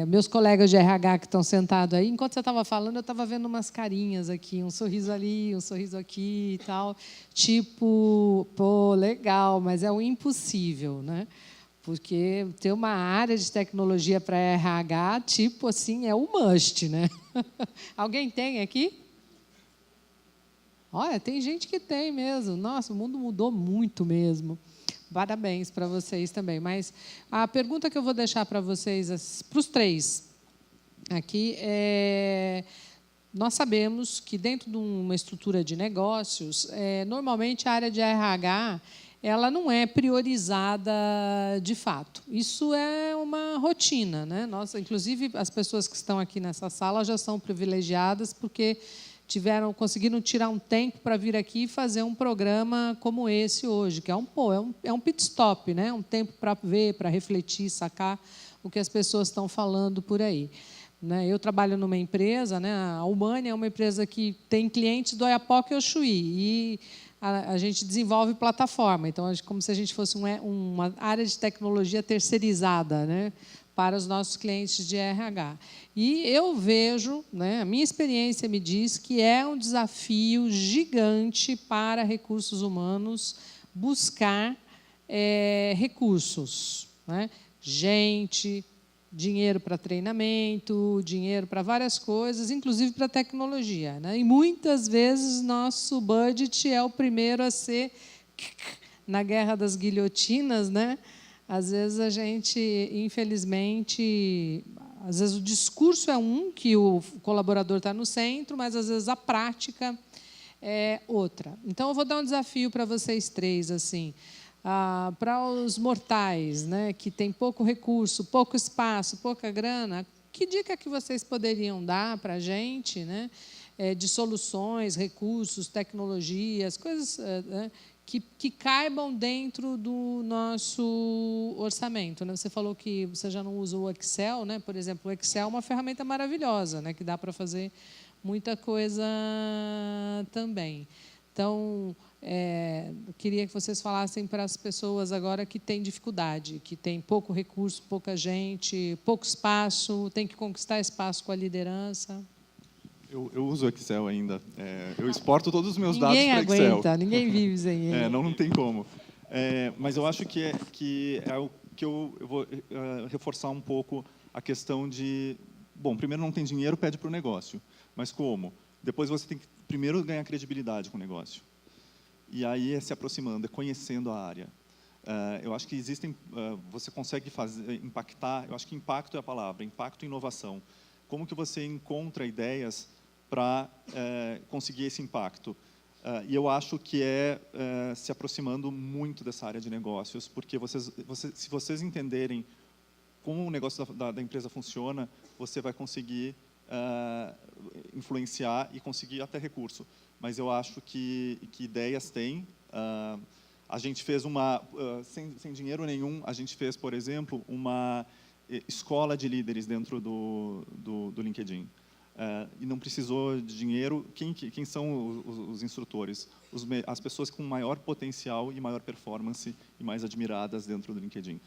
meus colegas de RH que estão sentados aí, enquanto você estava falando, eu estava vendo umas carinhas aqui, um sorriso ali, um sorriso aqui e tal, tipo, pô, legal, mas é o impossível, né? Porque ter uma área de tecnologia para RH, tipo assim, é o must, né? Alguém tem aqui? Olha, tem gente que tem mesmo. Nossa, o mundo mudou muito mesmo. Parabéns para vocês também. Mas a pergunta que eu vou deixar para vocês, para os três, aqui, nós sabemos que dentro de uma estrutura de negócios, normalmente a área de RH ela não é priorizada de fato. Isso é uma rotina, né? Nossa, inclusive, as pessoas que estão aqui nessa sala já são privilegiadas porque conseguiram tirar um tempo para vir aqui e fazer um programa como esse hoje, que é um pit stop, né? Um tempo para ver, para refletir, sacar o que as pessoas estão falando por aí. Né? Eu trabalho numa empresa, né? A Humane é uma empresa que tem clientes do Oiapoque e Oxuí, e a gente desenvolve plataforma, então, como se a gente fosse uma área de tecnologia terceirizada, né? Para os nossos clientes de RH. E eu vejo, né, a minha experiência me diz que é um desafio gigante para recursos humanos buscar recursos, né? Gente, dinheiro para treinamento, dinheiro para várias coisas, inclusive para tecnologia, né? E muitas vezes nosso budget é o primeiro a ser na guerra das guilhotinas, né? Às vezes a gente, infelizmente, às vezes o discurso é que o colaborador está no centro, mas às vezes a prática é outra. Então eu vou dar um desafio para vocês três, assim, para os mortais, né, que têm pouco recurso, pouco espaço, pouca grana. Que dica que vocês poderiam dar para a gente, né, de soluções, recursos, tecnologias, coisas que caibam dentro do nosso orçamento, né? Você falou que você já não usa o Excel, né? Por exemplo, o Excel é uma ferramenta maravilhosa, né? Que dá para fazer muita coisa também. Então, eu queria que vocês falassem para as pessoas agora que têm dificuldade, que têm pouco recurso, pouca gente, pouco espaço, tem que conquistar espaço com a liderança. Eu uso o Excel ainda. Eu exporto todos os meus dados para Excel. Ninguém aguenta, ninguém vive sem ele. Não tem como. Mas eu acho que é o que eu vou reforçar um pouco a questão de... Bom, primeiro não tem dinheiro, pede para o negócio. Mas como? Depois você tem que primeiro ganhar credibilidade com o negócio. E aí se aproximando, conhecendo a área. Eu acho que existem... você consegue impactar... Eu acho que impacto é a palavra. Impacto e inovação. Como que você encontra ideias para conseguir esse impacto? E eu acho que se aproximando muito dessa área de negócios, porque se vocês entenderem como o negócio da empresa funciona, você vai conseguir influenciar e conseguir até recurso. Mas eu acho que ideias tem. A gente fez sem dinheiro nenhum, a gente fez, por exemplo, uma escola de líderes dentro do LinkedIn. E não precisou de dinheiro. Quem são os instrutores? As pessoas com maior potencial e maior performance e mais admiradas dentro do LinkedIn.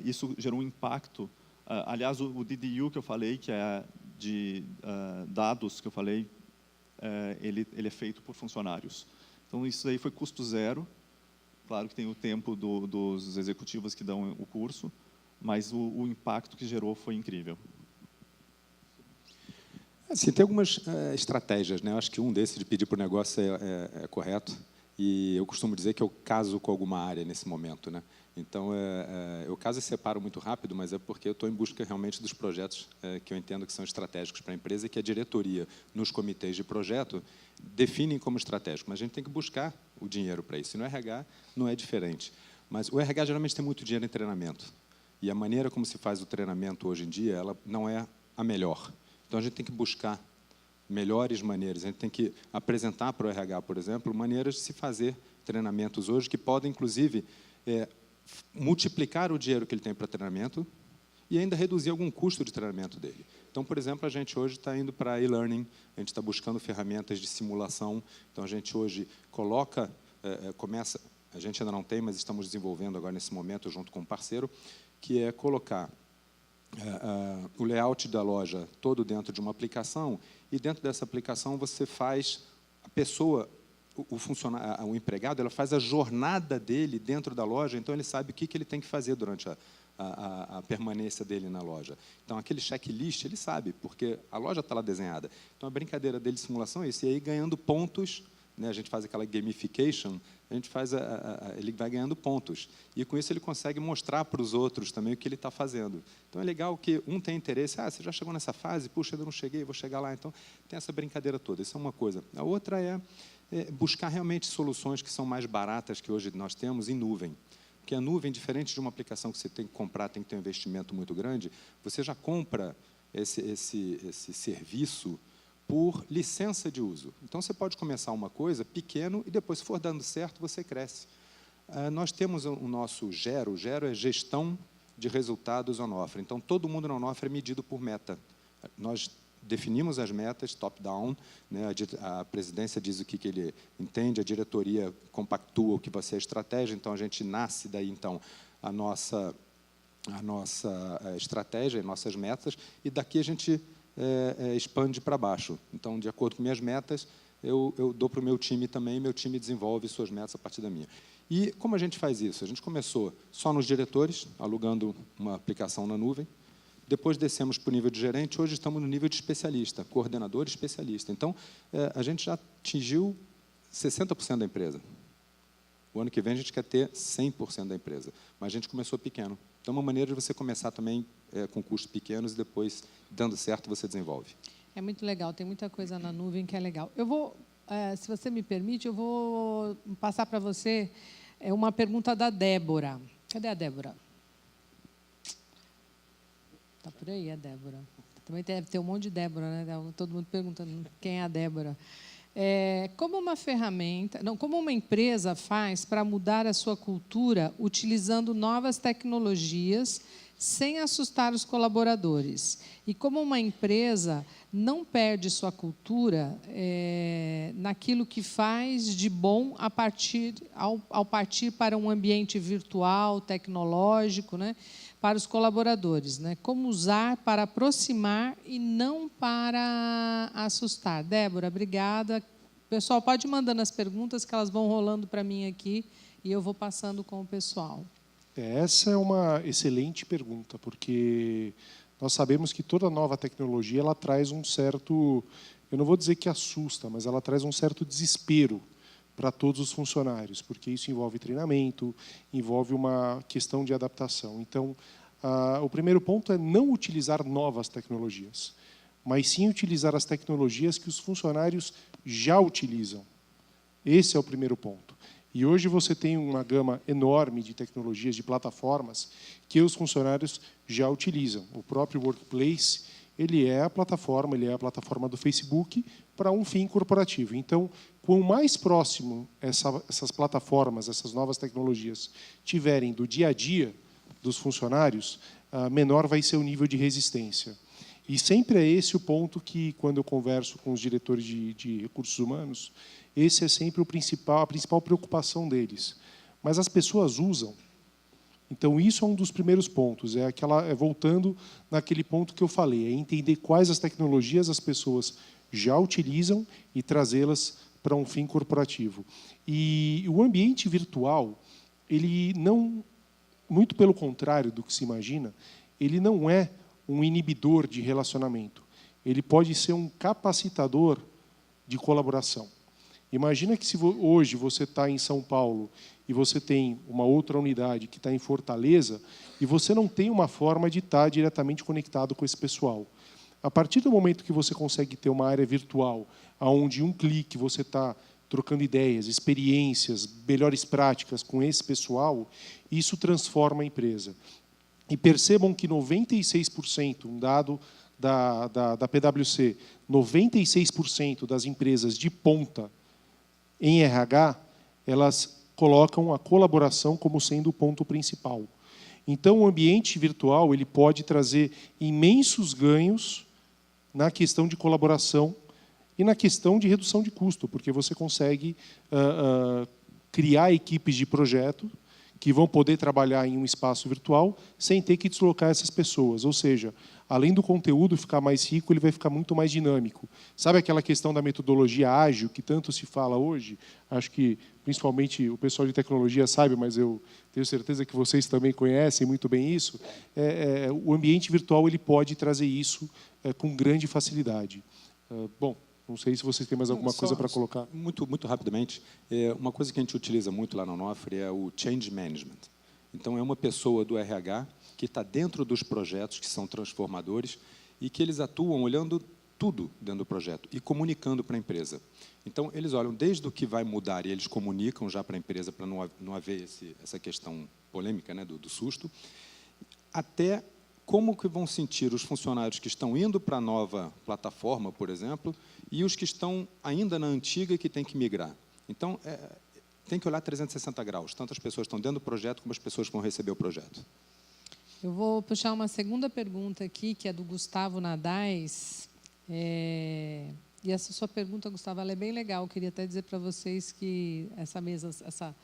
Isso gerou um impacto. Aliás, o DDU que eu falei, que é de dados que eu falei, ele é feito por funcionários. Então, isso aí foi custo zero. Claro que tem o tempo dos executivos que dão o curso, mas o impacto que gerou foi incrível. Assim, tem algumas estratégias, né? Eu acho que um desses de pedir para o negócio é correto. E eu costumo dizer que eu caso com alguma área nesse momento, né? Então, eu caso e separo muito rápido, mas é porque eu estou em busca realmente dos projetos que eu entendo que são estratégicos para a empresa e que a diretoria, nos comitês de projeto, definem como estratégico. Mas a gente tem que buscar o dinheiro para isso. E no RH não é diferente. Mas o RH geralmente tem muito dinheiro em treinamento. E a maneira como se faz o treinamento hoje em dia, ela não é a melhor. Então, a gente tem que buscar melhores maneiras. A gente tem que apresentar para o RH, por exemplo, maneiras de se fazer treinamentos hoje que podem, inclusive, multiplicar o dinheiro que ele tem para treinamento e ainda reduzir algum custo de treinamento dele. Então, por exemplo, a gente hoje está indo para e-learning, a gente está buscando ferramentas de simulação. Então, a gente hoje começa, a gente ainda não tem, mas estamos desenvolvendo agora nesse momento, junto com um parceiro, que é colocar o layout da loja todo dentro de uma aplicação, e dentro dessa aplicação você faz a pessoa, o empregado, ela faz a jornada dele dentro da loja, então ele sabe o que ele tem que fazer durante a permanência dele na loja. Então, aquele checklist, ele sabe, porque a loja está lá desenhada. Então, a brincadeira dele de simulação é isso, e aí ganhando pontos, né, a gente faz aquela gamification, a gente faz ele vai ganhando pontos. E, com isso, ele consegue mostrar para os outros também o que ele está fazendo. Então, é legal que um tem interesse, você já chegou nessa fase? Puxa, ainda não cheguei, vou chegar lá. Então, tem essa brincadeira toda, isso é uma coisa. A outra é buscar realmente soluções que são mais baratas que hoje nós temos em nuvem. Porque a nuvem, diferente de uma aplicação que você tem que comprar, tem que ter um investimento muito grande, você já compra esse serviço por licença de uso. Então, você pode começar uma coisa pequeno e depois, se for dando certo, você cresce. Nós temos o nosso GERO. O GERO é Gestão de Resultados On-Offer. Então, todo mundo na On-Offer é medido por meta. Nós definimos as metas top-down, né? A presidência diz o que ele entende, a diretoria compactua o que vai ser a estratégia, então, a gente nasce daí, então, a nossa estratégia, nossas metas, e daqui a gente expande para baixo. Então, de acordo com minhas metas, eu dou para o meu time também, meu time desenvolve suas metas a partir da minha. E como a gente faz isso? A gente começou só nos diretores, alugando uma aplicação na nuvem, depois descemos para o nível de gerente, hoje estamos no nível de especialista, coordenador e especialista. Então, a gente já atingiu 60% da empresa. O ano que vem a gente quer ter 100% da empresa, mas a gente começou pequeno. Então, uma maneira de você começar também com custos pequenos e depois, dando certo, você desenvolve. É muito legal, tem muita coisa na nuvem que é legal. Eu vou, se você me permite, eu vou passar para você uma pergunta da Débora. Cadê a Débora? Está por aí a Débora. Também deve ter um monte de Débora, né? Todo mundo perguntando quem é a Débora. Como uma ferramenta, como uma empresa faz para mudar a sua cultura utilizando novas tecnologias sem assustar os colaboradores? E como uma empresa não perde sua cultura naquilo que faz de bom ao partir para um ambiente virtual, tecnológico, né, para os colaboradores, né? Como usar para aproximar e não para assustar. Débora, obrigada. Pessoal, pode ir mandando as perguntas que elas vão rolando para mim aqui e eu vou passando com o pessoal. Essa é uma excelente pergunta, porque nós sabemos que toda nova tecnologia ela traz um certo, eu não vou dizer que assusta, mas ela traz um certo desespero para todos os funcionários, porque isso envolve treinamento, envolve uma questão de adaptação. Então, o primeiro ponto é não utilizar novas tecnologias, mas sim utilizar as tecnologias que os funcionários já utilizam. Esse é o primeiro ponto. E hoje você tem uma gama enorme de tecnologias, de plataformas, que os funcionários já utilizam. O próprio Workplace, ele é a plataforma do Facebook para um fim corporativo. Então, quanto mais próximo essas plataformas, essas novas tecnologias tiverem do dia a dia dos funcionários, menor vai ser o nível de resistência. E sempre é esse o ponto que, quando eu converso com os diretores de recursos humanos, esse é sempre a principal preocupação deles. Mas as pessoas usam. Então, isso é um dos primeiros pontos, voltando naquele ponto que eu falei, é entender quais as tecnologias as pessoas já utilizam e trazê-las para um fim corporativo. E o ambiente virtual, ele não, muito pelo contrário do que se imagina, ele não é um inibidor de relacionamento. Ele pode ser um capacitador de colaboração. Imagina que se hoje você está em São Paulo e você tem uma outra unidade que está em Fortaleza e você não tem uma forma de estar diretamente conectado com esse pessoal. A partir do momento que você consegue ter uma área virtual, onde um clique você está trocando ideias, experiências, melhores práticas com esse pessoal, isso transforma a empresa. E percebam que 96%, um dado da PwC, 96% das empresas de ponta em RH, elas colocam a colaboração como sendo o ponto principal. Então, o ambiente virtual ele pode trazer imensos ganhos na questão de colaboração e na questão de redução de custo, porque você consegue criar equipes de projeto que vão poder trabalhar em um espaço virtual sem ter que deslocar essas pessoas. Ou seja, além do conteúdo ficar mais rico, ele vai ficar muito mais dinâmico. Sabe aquela questão da metodologia ágil, que tanto se fala hoje? Acho que, principalmente, o pessoal de tecnologia sabe, mas eu tenho certeza que vocês também conhecem muito bem isso. O ambiente virtual ele pode trazer isso com grande facilidade. Bom, não sei se vocês têm mais alguma coisa para colocar. Muito rapidamente, uma coisa que a gente utiliza muito lá no Onofre é o change management. Então, é uma pessoa do RH que está dentro dos projetos que são transformadores e que eles atuam olhando tudo dentro do projeto e comunicando para a empresa. Então, eles olham desde o que vai mudar e eles comunicam já para a empresa para não haver essa questão polêmica, né, do susto, até como que vão sentir os funcionários que estão indo para a nova plataforma, por exemplo, e os que estão ainda na antiga e que têm que migrar. Então, tem que olhar 360 graus. Tanto as pessoas estão dentro do projeto como as pessoas que vão receber o projeto. Eu vou puxar uma segunda pergunta aqui, que é do Gustavo Nadais. E essa sua pergunta, Gustavo, ela é bem legal. Eu queria até dizer para vocês que essa mesa, essa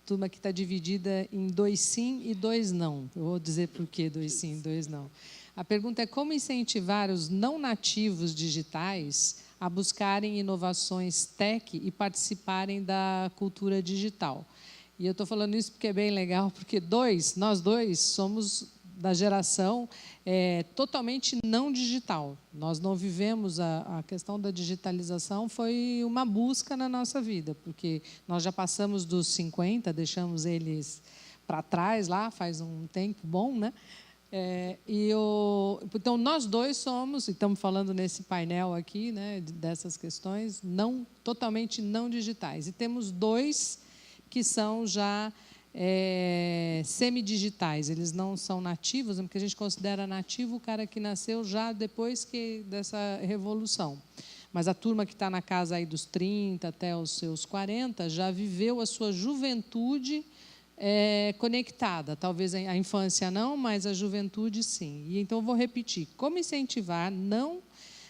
turma que está dividida em 2 sim e 2 não. Eu vou dizer por que 2 sim e 2 não. A pergunta é como incentivar os não nativos digitais a buscarem inovações tech e participarem da cultura digital. E eu estou falando isso porque é bem legal, porque nós dois somos da geração totalmente não digital. Nós não vivemos a questão da digitalização, foi uma busca na nossa vida, porque nós já passamos dos 50, deixamos eles para trás lá, faz um tempo bom, né? Então, nós dois somos, e estamos falando nesse painel aqui, né, dessas questões, totalmente não digitais. E temos 2 que são já semidigitais. Eles não são nativos, porque a gente considera nativo o cara que nasceu já depois dessa revolução. Mas a turma que está na casa aí dos 30 até os seus 40 já viveu a sua juventude conectada. Talvez a infância não, mas a juventude sim. E então eu vou repetir. Como incentivar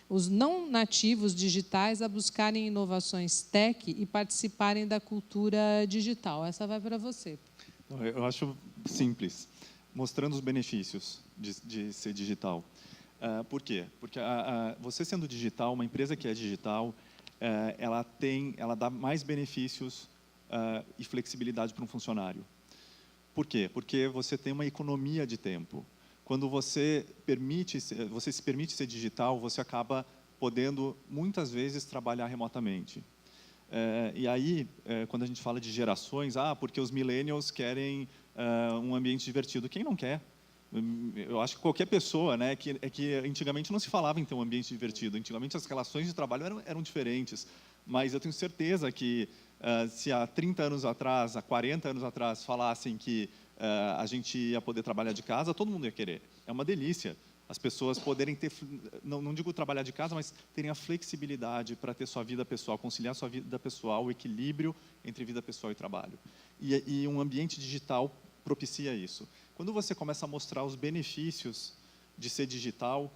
os não nativos digitais a buscarem inovações tech e participarem da cultura digital? Essa vai para você. Eu acho simples, mostrando os benefícios de ser digital. Por quê? Porque você sendo digital, uma empresa que é digital, ela dá mais benefícios e flexibilidade para um funcionário. Por quê? Porque você tem uma economia de tempo. Quando você se permite ser digital, você acaba podendo, muitas vezes, trabalhar remotamente. E aí, quando a gente fala de gerações, porque os millennials querem um ambiente divertido. Quem não quer? Eu acho que qualquer pessoa, né, que antigamente não se falava em ter um ambiente divertido. Antigamente as relações de trabalho eram diferentes. Mas eu tenho certeza que se há 30 anos atrás, há 40 anos atrás, falassem que a gente ia poder trabalhar de casa, todo mundo ia querer. É uma delícia as pessoas poderem ter, não digo trabalhar de casa, mas terem a flexibilidade para ter sua vida pessoal, conciliar sua vida pessoal, o equilíbrio entre vida pessoal e trabalho. E um ambiente digital propicia isso. Quando você começa a mostrar os benefícios de ser digital,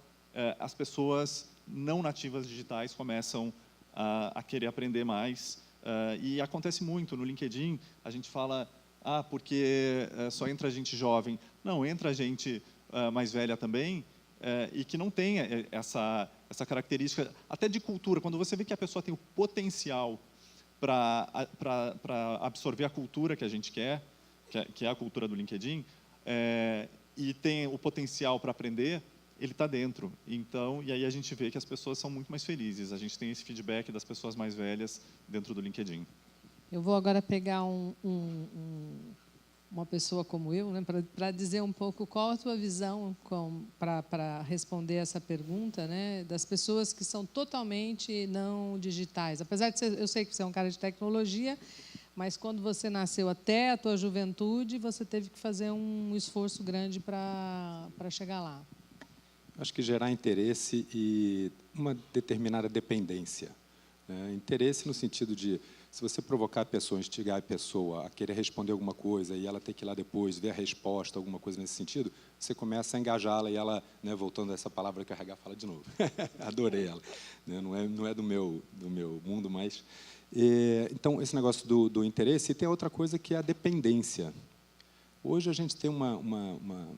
as pessoas não nativas digitais começam a querer aprender mais. E acontece muito no LinkedIn, a gente fala porque só entra gente jovem. Não, entra gente mais velha também, e que não tem essa característica, até de cultura. Quando você vê que a pessoa tem o potencial para absorver a cultura que a gente quer, que é a cultura do LinkedIn, e tem o potencial para aprender, ele está dentro. Então, e aí a gente vê que as pessoas são muito mais felizes. A gente tem esse feedback das pessoas mais velhas dentro do LinkedIn. Eu vou agora pegar uma pessoa como eu, né, para dizer um pouco qual a tua visão para responder essa pergunta, né, das pessoas que são totalmente não digitais. Apesar de eu sei que você é um cara de tecnologia, mas quando você nasceu até a tua juventude, você teve que fazer um esforço grande para chegar lá. Acho que gerar interesse e uma determinada dependência. Interesse no sentido de, se você provocar a pessoa, instigar a pessoa a querer responder alguma coisa e ela ter que ir lá depois ver a resposta, alguma coisa nesse sentido, você começa a engajá-la e ela, né, voltando a essa palavra que a RH fala de novo, adorei ela, né, não é do meu mundo, mas... então, esse negócio do interesse, e tem outra coisa que é a dependência. Hoje a gente tem uma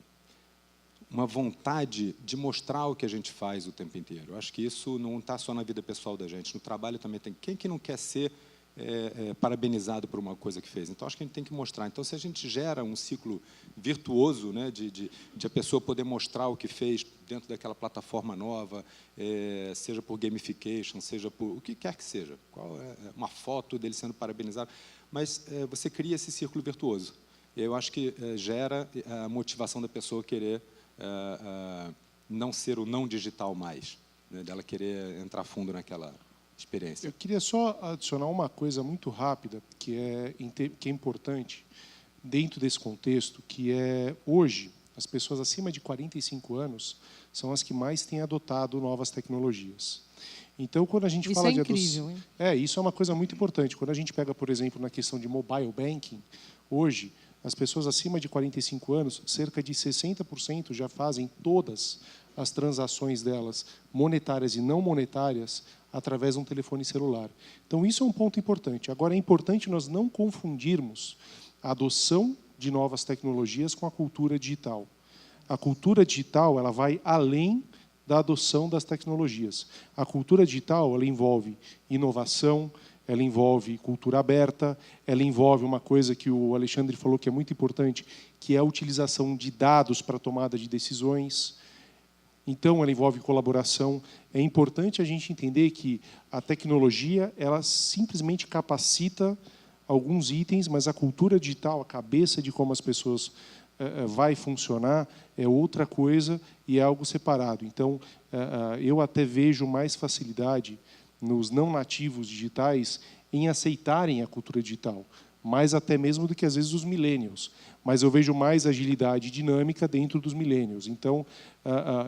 vontade de mostrar o que a gente faz o tempo inteiro. Eu acho que isso não está só na vida pessoal da gente, no trabalho também tem. Quem que não quer ser parabenizado por uma coisa que fez? Então, acho que a gente tem que mostrar. Então, se a gente gera um ciclo virtuoso, né, de a pessoa poder mostrar o que fez dentro daquela plataforma nova, seja por gamification, seja por o que quer que seja, uma foto dele sendo parabenizado, mas você cria esse círculo virtuoso. E eu acho que gera a motivação da pessoa querer não ser o não digital mais, né, dela querer entrar fundo naquela experiência. Eu queria só adicionar uma coisa muito rápida, que é importante dentro desse contexto, que é, hoje, as pessoas acima de 45 anos são as que mais têm adotado novas tecnologias. Então, quando a gente fala de adoção... isso é uma coisa muito importante. Quando a gente pega, por exemplo, na questão de mobile banking, hoje, as pessoas acima de 45 anos, cerca de 60% já fazem todas as transações delas, monetárias e não monetárias, através de um telefone celular. Então, isso é um ponto importante. Agora, é importante nós não confundirmos a adoção de novas tecnologias com a cultura digital. A cultura digital, ela vai além da adoção das tecnologias. A cultura digital, ela envolve inovação, ela envolve cultura aberta, ela envolve uma coisa que o Alexandre falou que é muito importante, que é a utilização de dados para a tomada de decisões. Então, ela envolve colaboração. É importante a gente entender que a tecnologia, ela simplesmente capacita alguns itens, mas a cultura digital, a cabeça de como as pessoas vai funcionar, é outra coisa e é algo separado. Então, eu até vejo mais facilidade nos não nativos digitais em aceitarem a cultura digital, mais até mesmo do que, às vezes, os millennials. Mas eu vejo mais agilidade e dinâmica dentro dos millennials. Então,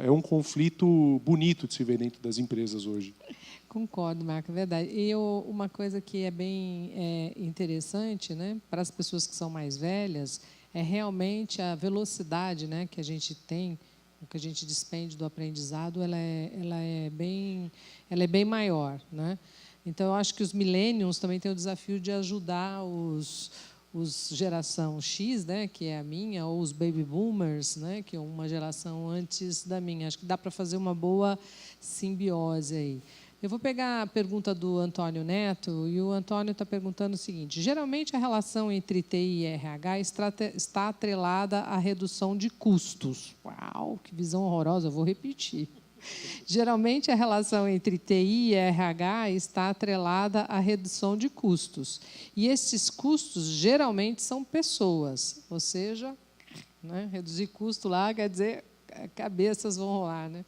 é um conflito bonito de se ver dentro das empresas hoje. Concordo, Marco, é verdade. E uma coisa que é bem interessante, né, para as pessoas que são mais velhas, é realmente a velocidade, né, que a gente tem, o que a gente despende do aprendizado, ela é bem maior, né? Então, eu acho que os millennials também têm o desafio de ajudar os geração X, né, que é a minha, ou os baby boomers, né, que é uma geração antes da minha. Acho que dá para fazer uma boa simbiose aí. Eu vou pegar a pergunta do Antônio Neto, e o Antônio está perguntando o seguinte: geralmente a relação entre TI e RH está atrelada à redução de custos. Uau, que visão horrorosa, eu vou repetir. Geralmente a relação entre TI e RH está atrelada à redução de custos. E esses custos geralmente são pessoas, ou seja, né, reduzir custo lá quer dizer cabeças vão rolar, né?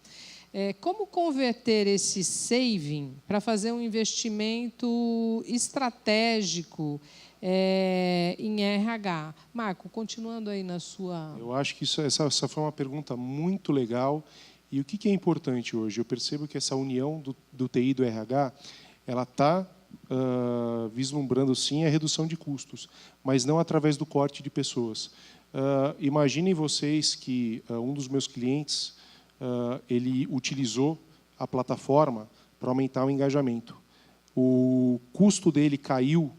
Como converter esse saving para fazer um investimento estratégico em RH? Marco, continuando aí na sua... Eu acho que essa foi uma pergunta muito legal. E o que é importante hoje? Eu percebo que essa união do TI e do RH, ela está vislumbrando, sim, a redução de custos, mas não através do corte de pessoas. Imaginem vocês que um dos meus clientes, ele utilizou a plataforma para aumentar o engajamento. O custo dele caiu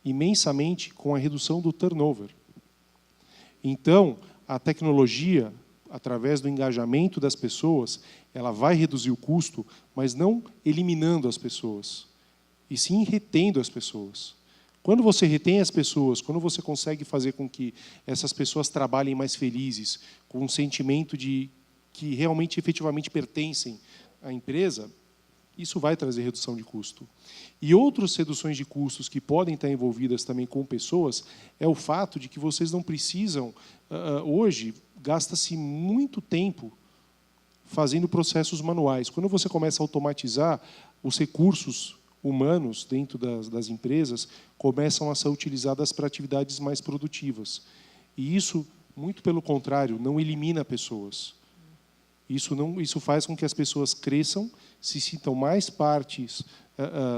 imensamente com a redução do turnover. Então, a tecnologia, através do engajamento das pessoas, ela vai reduzir o custo, mas não eliminando as pessoas, e sim retendo as pessoas. Quando você retém as pessoas, quando você consegue fazer com que essas pessoas trabalhem mais felizes, com um sentimento de que realmente, efetivamente pertencem à empresa, isso vai trazer redução de custo. E outras reduções de custos que podem estar envolvidas também com pessoas é o fato de que vocês não precisam, hoje, gasta-se muito tempo fazendo processos manuais. Quando você começa a automatizar, os recursos humanos dentro das empresas começam a ser utilizados para atividades mais produtivas. E isso, muito pelo contrário, não elimina pessoas. Isso faz com que as pessoas cresçam, se sintam mais partes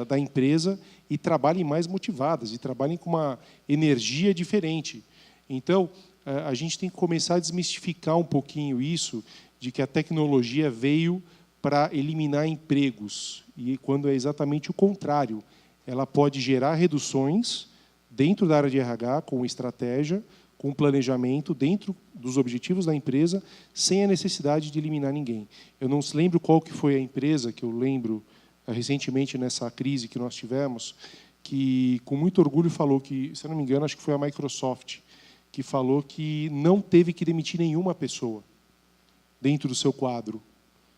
da empresa e trabalhem mais motivadas, e trabalhem com uma energia diferente. Então, a gente tem que começar a desmistificar um pouquinho isso, de que a tecnologia veio para eliminar empregos, e quando é exatamente o contrário. Ela pode gerar reduções dentro da área de RH, com estratégia, com planejamento, dentro dos objetivos da empresa, sem a necessidade de eliminar ninguém. Eu não lembro qual que foi a empresa, que eu lembro recentemente nessa crise que nós tivemos, que com muito orgulho falou que, se eu não me engano, acho que foi a Microsoft, que falou que não teve que demitir nenhuma pessoa dentro do seu quadro,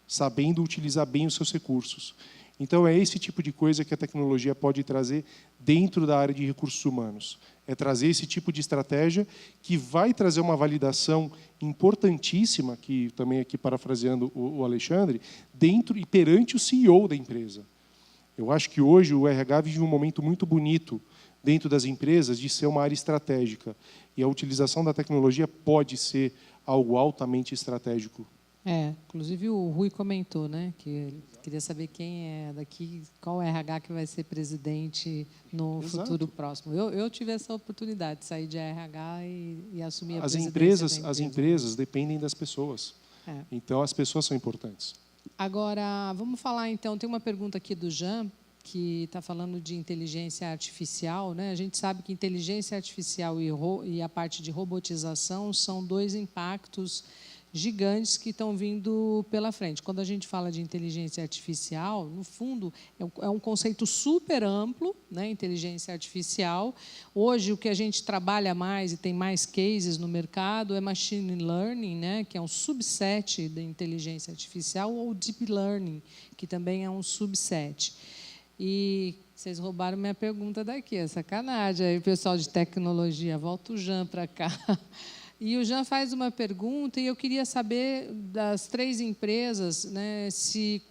sabendo utilizar bem os seus recursos. Então, é esse tipo de coisa que a tecnologia pode trazer dentro da área de recursos humanos. É trazer esse tipo de estratégia que vai trazer uma validação importantíssima, que também aqui parafraseando o Alexandre, dentro e perante o CEO da empresa. Eu acho que hoje o RH vive um momento muito bonito dentro das empresas de ser uma área estratégica. E a utilização da tecnologia pode ser algo altamente estratégico. Inclusive o Rui comentou, né, que ele queria saber quem é daqui, qual RH que vai ser presidente no futuro próximo. Eu tive essa oportunidade de sair de RH e assumir a presidência da empresa. As empresas dependem das pessoas. Então, as pessoas são importantes. Agora, vamos falar, então, tem uma pergunta aqui do Jean, que está falando de inteligência artificial, né? A gente sabe que inteligência artificial e a parte de robotização são dois impactos gigantes que estão vindo pela frente. Quando a gente fala de inteligência artificial, no fundo, é um conceito super amplo, né? Inteligência artificial. Hoje, o que a gente trabalha mais e tem mais cases no mercado é machine learning, né? Que é um subset da inteligência artificial, ou deep learning, que também é um subset. E vocês roubaram minha pergunta daqui, é sacanagem. Aí, pessoal de tecnologia, volta o Jean para cá. E o Jean faz uma pergunta, e eu queria saber das três empresas, né,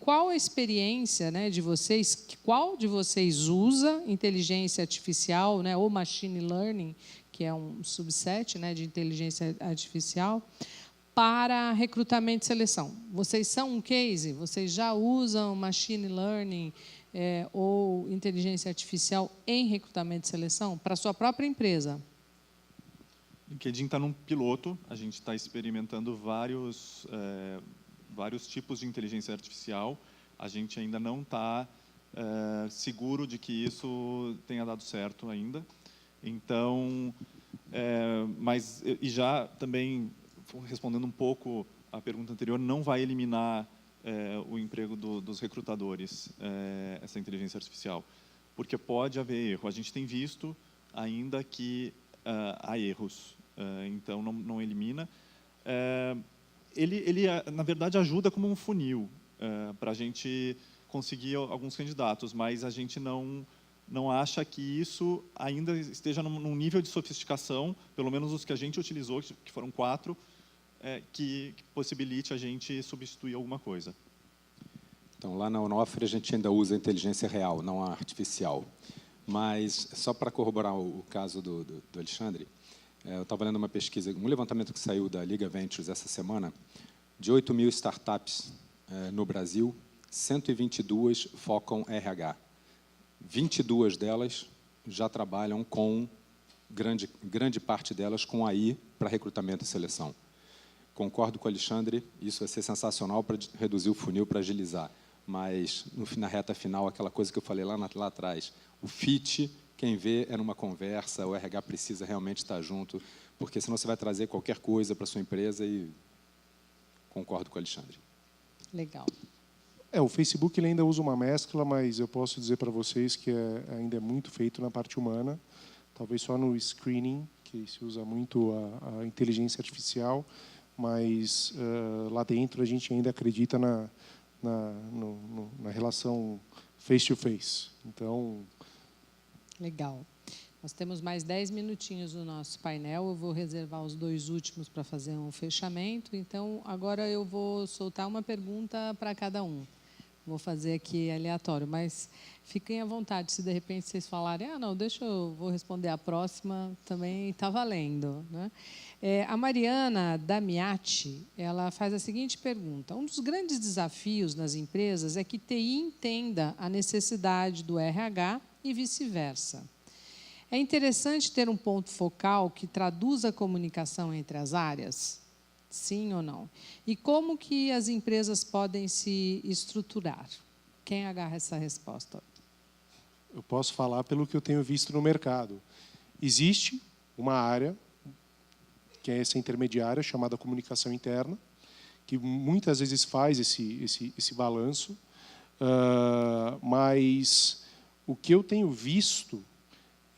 qual a experiência, né, de vocês, qual de vocês usa inteligência artificial, né, ou machine learning, que é um subset, né, de inteligência artificial, para recrutamento e seleção. Vocês são um case? Vocês já usam machine learning ou inteligência artificial em recrutamento e seleção para a sua própria empresa? O LinkedIn está num piloto, a gente está experimentando vários tipos de inteligência artificial. A gente ainda não está seguro de que isso tenha dado certo ainda. Então, e já também, respondendo um pouco à pergunta anterior, não vai eliminar o emprego dos recrutadores, essa inteligência artificial, porque pode haver erro. A gente tem visto ainda que há erros. Então, não elimina. Ele, na verdade, ajuda como um funil para a gente conseguir alguns candidatos, mas a gente não acha que isso ainda esteja num nível de sofisticação, pelo menos os que a gente utilizou, que foram 4, que possibilite a gente substituir alguma coisa. Então, lá na Onofre, a gente ainda usa a inteligência real, não a artificial. Mas, só para corroborar o caso do Alexandre, eu estava lendo uma pesquisa, um levantamento que saiu da Liga Ventures essa semana, de 8.000 startups no Brasil, 122 focam RH. 22 delas já trabalham com, grande parte delas, com AI para recrutamento e seleção. Concordo com o Alexandre, isso vai ser sensacional para reduzir o funil, para agilizar. Mas, na reta final, aquela coisa que eu falei lá atrás, o fit Quem vê é numa conversa, o RH precisa realmente estar junto, porque senão você vai trazer qualquer coisa para a sua empresa e concordo com o Alexandre. Legal. O Facebook ele ainda usa uma mescla, mas eu posso dizer para vocês que ainda é muito feito na parte humana, talvez só no screening, que se usa muito a inteligência artificial, mas lá dentro a gente ainda acredita na relação face-to-face. Então... Legal. Nós temos mais 10 minutinhos no nosso painel. Eu vou reservar os 2 últimos para fazer um fechamento. Então, agora eu vou soltar uma pergunta para cada um. Vou fazer aqui aleatório, mas fiquem à vontade. Se, de repente, vocês falarem, não, vou responder a próxima, também está valendo, né? A Mariana Damiati, ela faz a seguinte pergunta. Um dos grandes desafios nas empresas é que TI entenda a necessidade do RH e vice-versa. É interessante ter um ponto focal que traduza a comunicação entre as áreas? Sim ou não? E como que as empresas podem se estruturar? Quem agarra essa resposta? Eu posso falar pelo que eu tenho visto no mercado. Existe uma área, que é essa intermediária, chamada comunicação interna, que muitas vezes faz esse balanço, mas o que eu tenho visto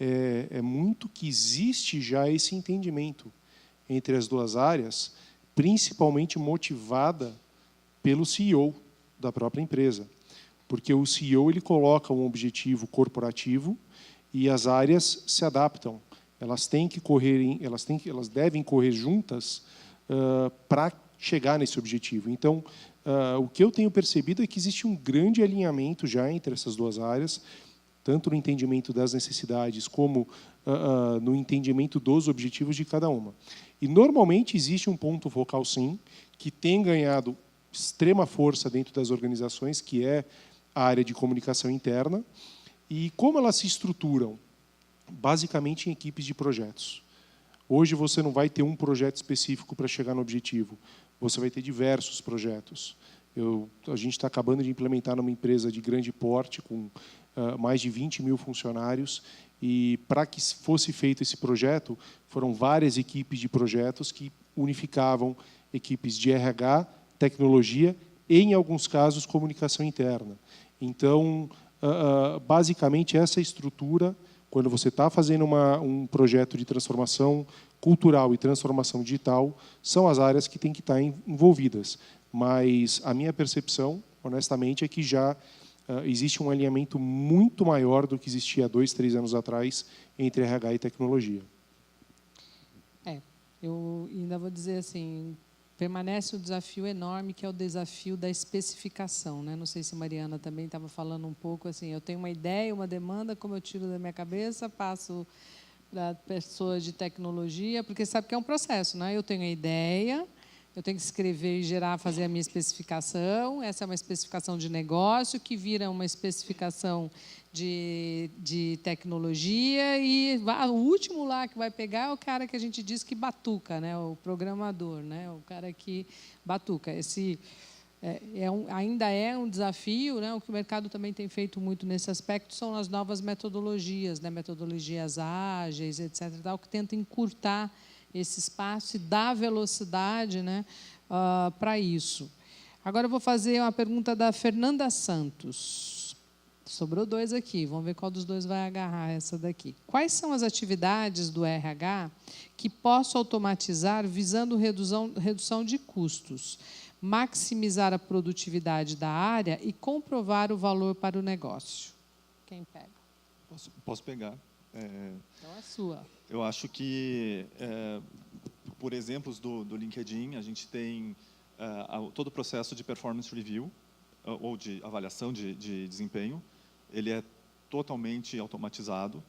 é muito que existe já esse entendimento entre as duas áreas, principalmente motivada pelo CEO da própria empresa. Porque o CEO ele coloca um objetivo corporativo e as áreas se adaptam. Elas têm que correr, elas devem correr juntas para chegar nesse objetivo. Então, o que eu tenho percebido é que existe um grande alinhamento já entre essas duas áreas, tanto no entendimento das necessidades como no entendimento dos objetivos de cada uma. E, normalmente, existe um ponto focal, sim, que tem ganhado extrema força dentro das organizações, que é a área de comunicação interna. E como elas se estruturam? Basicamente em equipes de projetos. Hoje, você não vai ter um projeto específico para chegar no objetivo. Você vai ter diversos projetos. A gente está acabando de implementar numa empresa de grande porte, com mais de 20 mil funcionários, e para que fosse feito esse projeto, foram várias equipes de projetos que unificavam equipes de RH, tecnologia e, em alguns casos, comunicação interna. Então, basicamente, essa estrutura, quando você está fazendo um projeto de transformação cultural e transformação digital, são as áreas que têm que estar envolvidas. Mas a minha percepção, honestamente, é que já existe um alinhamento muito maior do que existia há 2, 3 anos atrás entre RH e tecnologia. Eu ainda vou dizer assim, permanece um desafio enorme, que é o desafio da especificação, né? Não sei se a Mariana também estava falando um pouco assim, eu tenho uma ideia, uma demanda, como eu tiro da minha cabeça, passo para pessoas de tecnologia, porque sabe que é um processo, né? Eu tenho a ideia, eu tenho que escrever e gerar, fazer a minha especificação. Essa é uma especificação de negócio, que vira uma especificação de tecnologia, e o último lá que vai pegar é o cara que a gente diz que batuca, né? O programador, né? O cara que batuca. Esse ainda é um desafio, né? O que o mercado também tem feito muito nesse aspecto são as novas metodologias, né? Metodologias ágeis, etc., tal, que tentam encurtar esse espaço e dar velocidade, né, para isso. Agora eu vou fazer uma pergunta da Fernanda Santos. Sobrou 2 aqui, vamos ver qual dos 2 vai agarrar essa daqui. Quais são as atividades do RH que posso automatizar visando redução de custos, maximizar a produtividade da área e comprovar o valor para o negócio? Quem pega? Posso pegar. Então é sua. Eu acho que, por exemplos do LinkedIn, a gente tem todo o processo de performance review, ou de avaliação de desempenho. Ele é totalmente automatizado.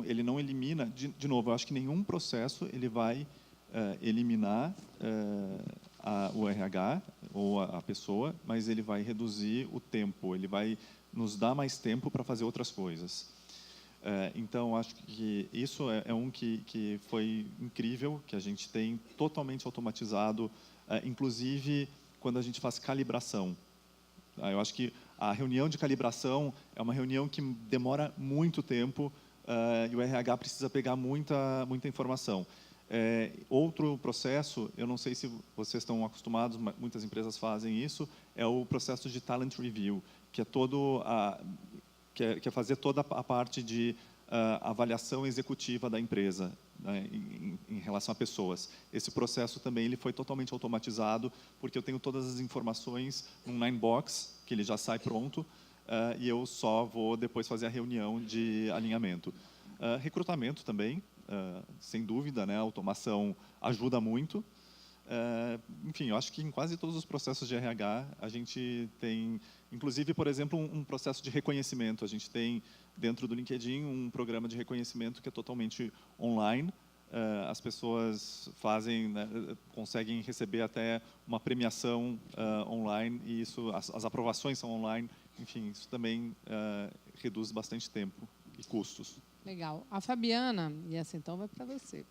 Ele não elimina, de novo, eu acho que nenhum processo ele vai eliminar o RH ou a pessoa, mas ele vai reduzir o tempo, ele vai nos dar mais tempo para fazer outras coisas. Então, acho que isso é um que foi incrível, que a gente tem totalmente automatizado, inclusive quando a gente faz calibração. Eu acho que A reunião de calibração é uma reunião que demora muito tempo e o RH precisa pegar muita informação. Outro processo, eu não sei se vocês estão acostumados, muitas empresas fazem isso, é o processo de talent review, que é que é fazer toda a parte de avaliação executiva da empresa, né, em relação a pessoas. Esse processo também ele foi totalmente automatizado, porque eu tenho todas as informações num Ninebox, que ele já sai pronto, e eu só vou depois fazer a reunião de alinhamento. Recrutamento também, sem dúvida, né, a automação ajuda muito. Enfim, eu acho que em quase todos os processos de RH a gente tem, inclusive, por exemplo, um processo de reconhecimento. A gente tem dentro do LinkedIn um programa de reconhecimento que é totalmente online. As pessoas fazem, né, conseguem receber até uma premiação online e isso, as aprovações são online. Enfim, isso também reduz bastante tempo e custos. Legal. A Fabiana, e essa então vai para você.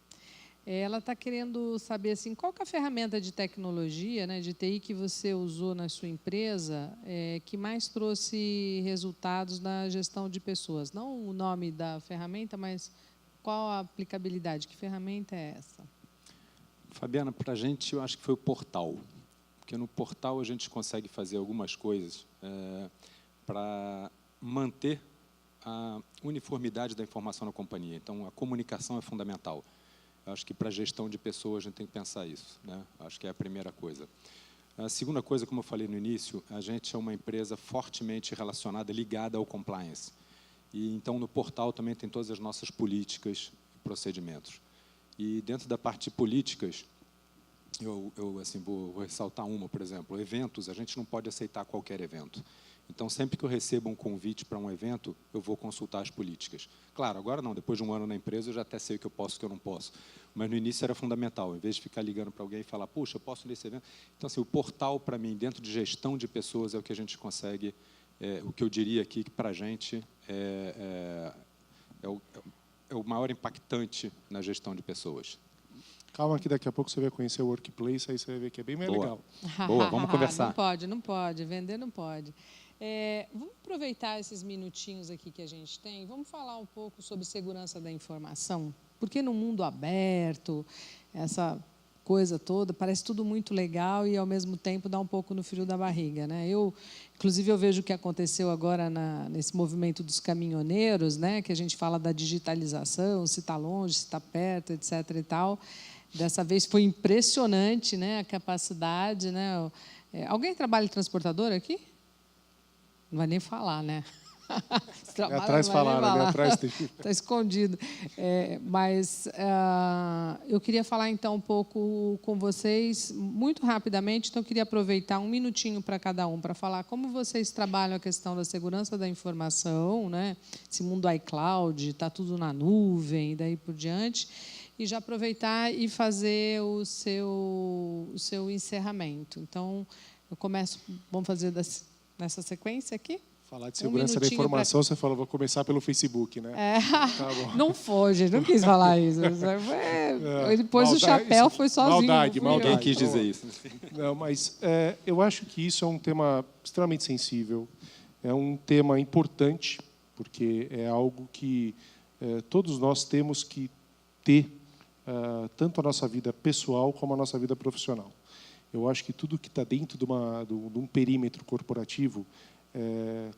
Ela está querendo saber assim, qual que é a ferramenta de tecnologia, né, de TI que você usou na sua empresa que mais trouxe resultados na gestão de pessoas. Não o nome da ferramenta, mas qual a aplicabilidade? Que ferramenta é essa? Fabiana, para a gente, eu acho que foi o portal. Porque no portal a gente consegue fazer algumas coisas para manter a uniformidade da informação na companhia. Então, a comunicação é fundamental. Eu acho que para a gestão de pessoas a gente tem que pensar isso, né? Acho que é a primeira coisa. A segunda coisa, como eu falei no início, a gente é uma empresa fortemente relacionada, ligada ao compliance. E então no portal também tem todas as nossas políticas e procedimentos. E dentro da parte de políticas, eu assim, vou ressaltar uma, por exemplo, eventos, a gente não pode aceitar qualquer evento. Então, sempre que eu recebo um convite para um evento, eu vou consultar as políticas. Claro, agora não, depois de um ano na empresa, eu já até sei o que eu posso e o que eu não posso. Mas no início era fundamental, em vez de ficar ligando para alguém e falar, puxa, eu posso ir nesse evento. Então, assim, o portal, para mim, dentro de gestão de pessoas, é o que a gente consegue, o que eu diria aqui, que para a gente é o maior impactante na gestão de pessoas. Calma que daqui a pouco você vai conhecer o Workplace, aí você vai ver que é bem mais legal. Boa, vamos conversar. Não pode, vender não pode. Vamos aproveitar esses minutinhos aqui que a gente tem, vamos falar um pouco sobre segurança da informação, porque no mundo aberto, essa coisa toda, parece tudo muito legal e, ao mesmo tempo, dá um pouco no frio da barriga, né? Inclusive, eu vejo o que aconteceu agora nesse movimento dos caminhoneiros, né? Que a gente fala da digitalização, se está longe, se está perto, etc. e tal. Dessa vez foi impressionante, né, a capacidade, né? Alguém trabalha em transportador aqui? Não vai nem falar, né? Atrás falaram, ali atrás tem... Está escondido. Mas eu queria falar, então, um pouco com vocês, muito rapidamente, então eu queria aproveitar um minutinho para cada um, para falar como vocês trabalham a questão da segurança da informação, né? Esse mundo iCloud, está tudo na nuvem, e daí por diante, e já aproveitar e fazer o seu encerramento. Então, eu começo, vamos fazer nessa sequência aqui? Falar de segurança da informação, você falou, vou começar pelo Facebook, né? Tá bom. Não foge, não quis falar isso. Ele pôs o chapéu, foi sozinho. Maldade. Ninguém quis dizer isso. Não, mas eu acho que isso é um tema extremamente sensível, é um tema importante, porque é algo que todos nós temos que ter, tanto a nossa vida pessoal como a nossa vida profissional. Eu acho que tudo que está dentro de um perímetro corporativo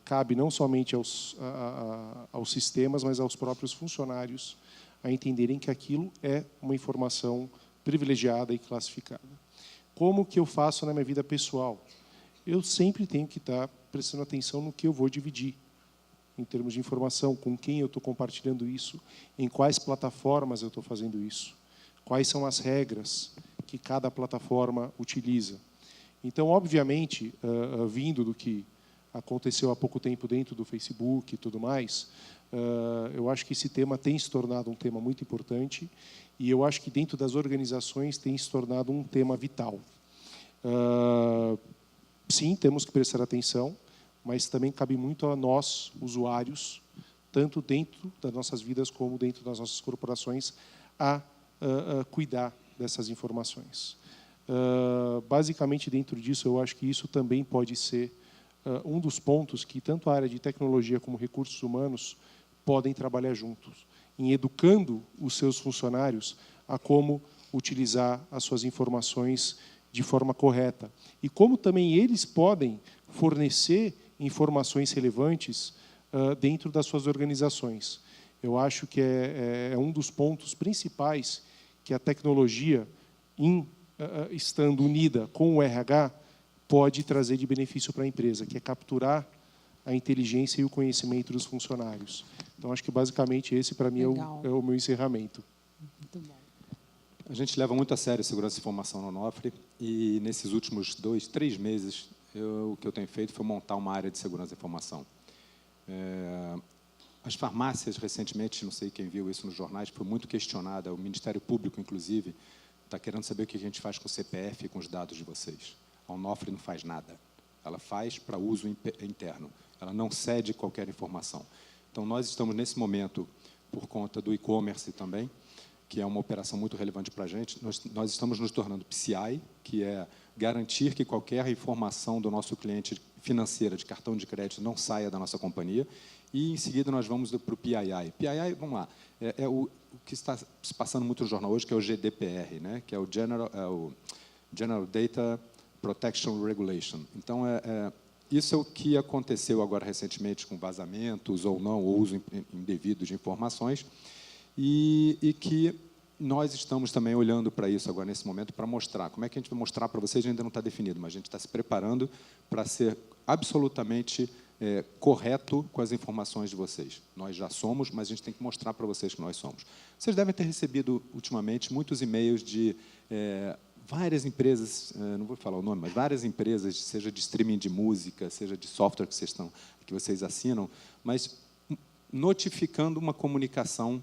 cabe não somente aos sistemas, mas aos próprios funcionários a entenderem que aquilo é uma informação privilegiada e classificada. Como que eu faço na minha vida pessoal? Eu sempre tenho que estar prestando atenção no que eu vou dividir, em termos de informação, com quem eu estou compartilhando isso, em quais plataformas eu estou fazendo isso, quais são as regras que cada plataforma utiliza. Então, obviamente, vindo do que aconteceu há pouco tempo dentro do Facebook e tudo mais, eu acho que esse tema tem se tornado um tema muito importante e eu acho que dentro das organizações tem se tornado um tema vital. Sim, temos que prestar atenção, mas também cabe muito a nós, usuários, tanto dentro das nossas vidas como dentro das nossas corporações, a cuidar dessas informações. Basicamente, dentro disso, eu acho que isso também pode ser um dos pontos que tanto a área de tecnologia como recursos humanos podem trabalhar juntos, em educando os seus funcionários a como utilizar as suas informações de forma correta. E como também eles podem fornecer informações relevantes dentro das suas organizações. Eu acho que é um dos pontos principais que a tecnologia, estando unida com o RH, pode trazer de benefício para a empresa, que é capturar a inteligência e o conhecimento dos funcionários. Então, acho que, basicamente, esse, para mim, é o meu encerramento. Muito bom. A gente leva muito a sério a segurança de informação no Onofre, e, nesses últimos 2, 3 meses, o que eu tenho feito foi montar uma área de segurança de informação. As farmácias, recentemente, não sei quem viu isso nos jornais, foi muito questionada, o Ministério Público, inclusive, está querendo saber o que a gente faz com o CPF e com os dados de vocês. A Onofre não faz nada. Ela faz para uso interno. Ela não cede qualquer informação. Então, nós estamos, nesse momento, por conta do e-commerce também, que é uma operação muito relevante para a gente, nós estamos nos tornando PCI, que é garantir que qualquer informação do nosso cliente financeira, de cartão de crédito, não saia da nossa companhia. E, em seguida, nós vamos para o PII. PII, vamos lá, é o que está se passando muito no jornal hoje, que é o GDPR, né? Que é o General Data Protection Regulation. Então, isso é o que aconteceu agora recentemente com vazamentos ou não, ou uso indevido de informações, e que nós estamos também olhando para isso agora, nesse momento, para mostrar. Como é que a gente vai mostrar para vocês? Ainda não está definido, mas a gente está se preparando para ser absolutamente correto com as informações de vocês. Nós já somos, mas a gente tem que mostrar para vocês que nós somos. Vocês devem ter recebido, ultimamente, muitos e-mails de várias empresas, não vou falar o nome, mas várias empresas, seja de streaming de música, seja de software que vocês assinam, mas notificando uma comunicação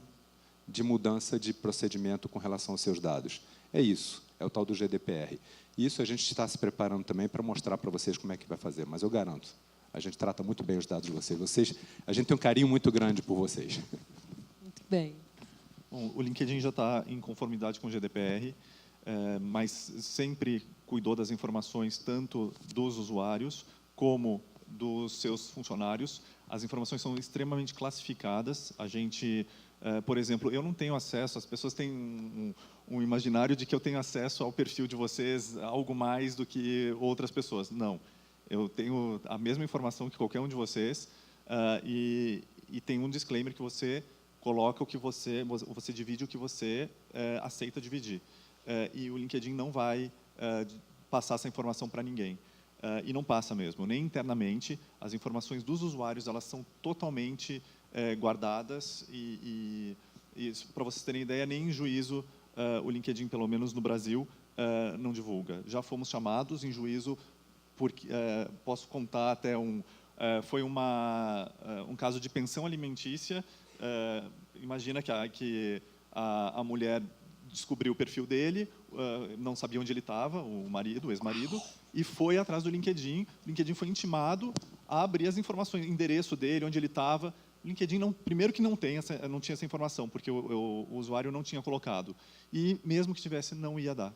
de mudança de procedimento com relação aos seus dados. É isso, é o tal do GDPR. Isso a gente está se preparando também para mostrar para vocês como é que vai fazer, mas eu garanto, a gente trata muito bem os dados de vocês. A gente tem um carinho muito grande por vocês. Muito bem. Bom, o LinkedIn já está em conformidade com o GDPR, mas sempre cuidou das informações tanto dos usuários como dos seus funcionários. As informações são extremamente classificadas. A gente, por exemplo, eu não tenho acesso, as pessoas têm um imaginário de que eu tenho acesso ao perfil de vocês algo mais do que outras pessoas. Não. Eu tenho a mesma informação que qualquer um de vocês, e tem um disclaimer que você coloca o que você divide o que você aceita dividir. E o LinkedIn não vai passar essa informação para ninguém. E não passa mesmo, nem internamente. As informações dos usuários, elas são totalmente guardadas e para vocês terem ideia, nem em juízo o LinkedIn, pelo menos no Brasil, não divulga. Já fomos chamados em juízo, porque posso contar até foi um caso de pensão alimentícia. Imagina que a mulher descobriu o perfil dele, não sabia onde ele estava, o ex-marido, e foi atrás do LinkedIn. O LinkedIn foi intimado a abrir as informações, endereço dele, onde ele estava. O LinkedIn, primeiro que não tinha essa informação, porque o usuário não tinha colocado. E mesmo que tivesse, não ia dar.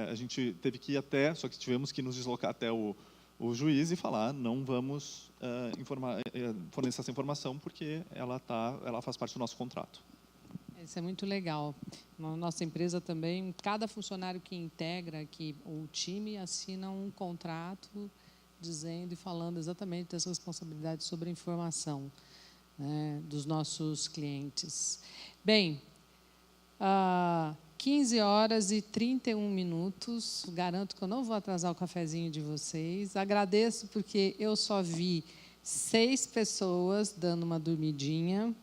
A gente teve que ir só que tivemos que nos deslocar até o juiz e falar, não vamos fornecer essa informação, porque ela faz parte do nosso contrato. Isso é muito legal. Na nossa empresa também, cada funcionário que integra aqui o time assina um contrato dizendo e falando exatamente das responsabilidades sobre a informação, né, dos nossos clientes. Bem, 15h31. Garanto que eu não vou atrasar o cafezinho de vocês. Agradeço porque eu só vi 6 pessoas dando uma dormidinha.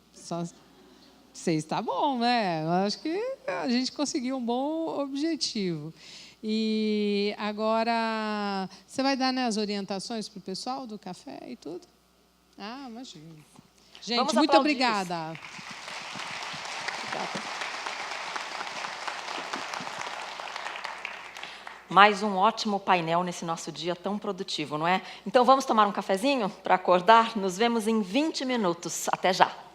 6 está bom, né? Eu acho que a gente conseguiu um bom objetivo. E agora, você vai dar, né, as orientações para o pessoal do café e tudo? Ah, imagina. Gente, Vamos muito aplaudir. obrigada. Obrigada. Mais um ótimo painel nesse nosso dia tão produtivo, não é? Então, vamos tomar um cafezinho para acordar? Nos vemos em 20 minutos. Até já.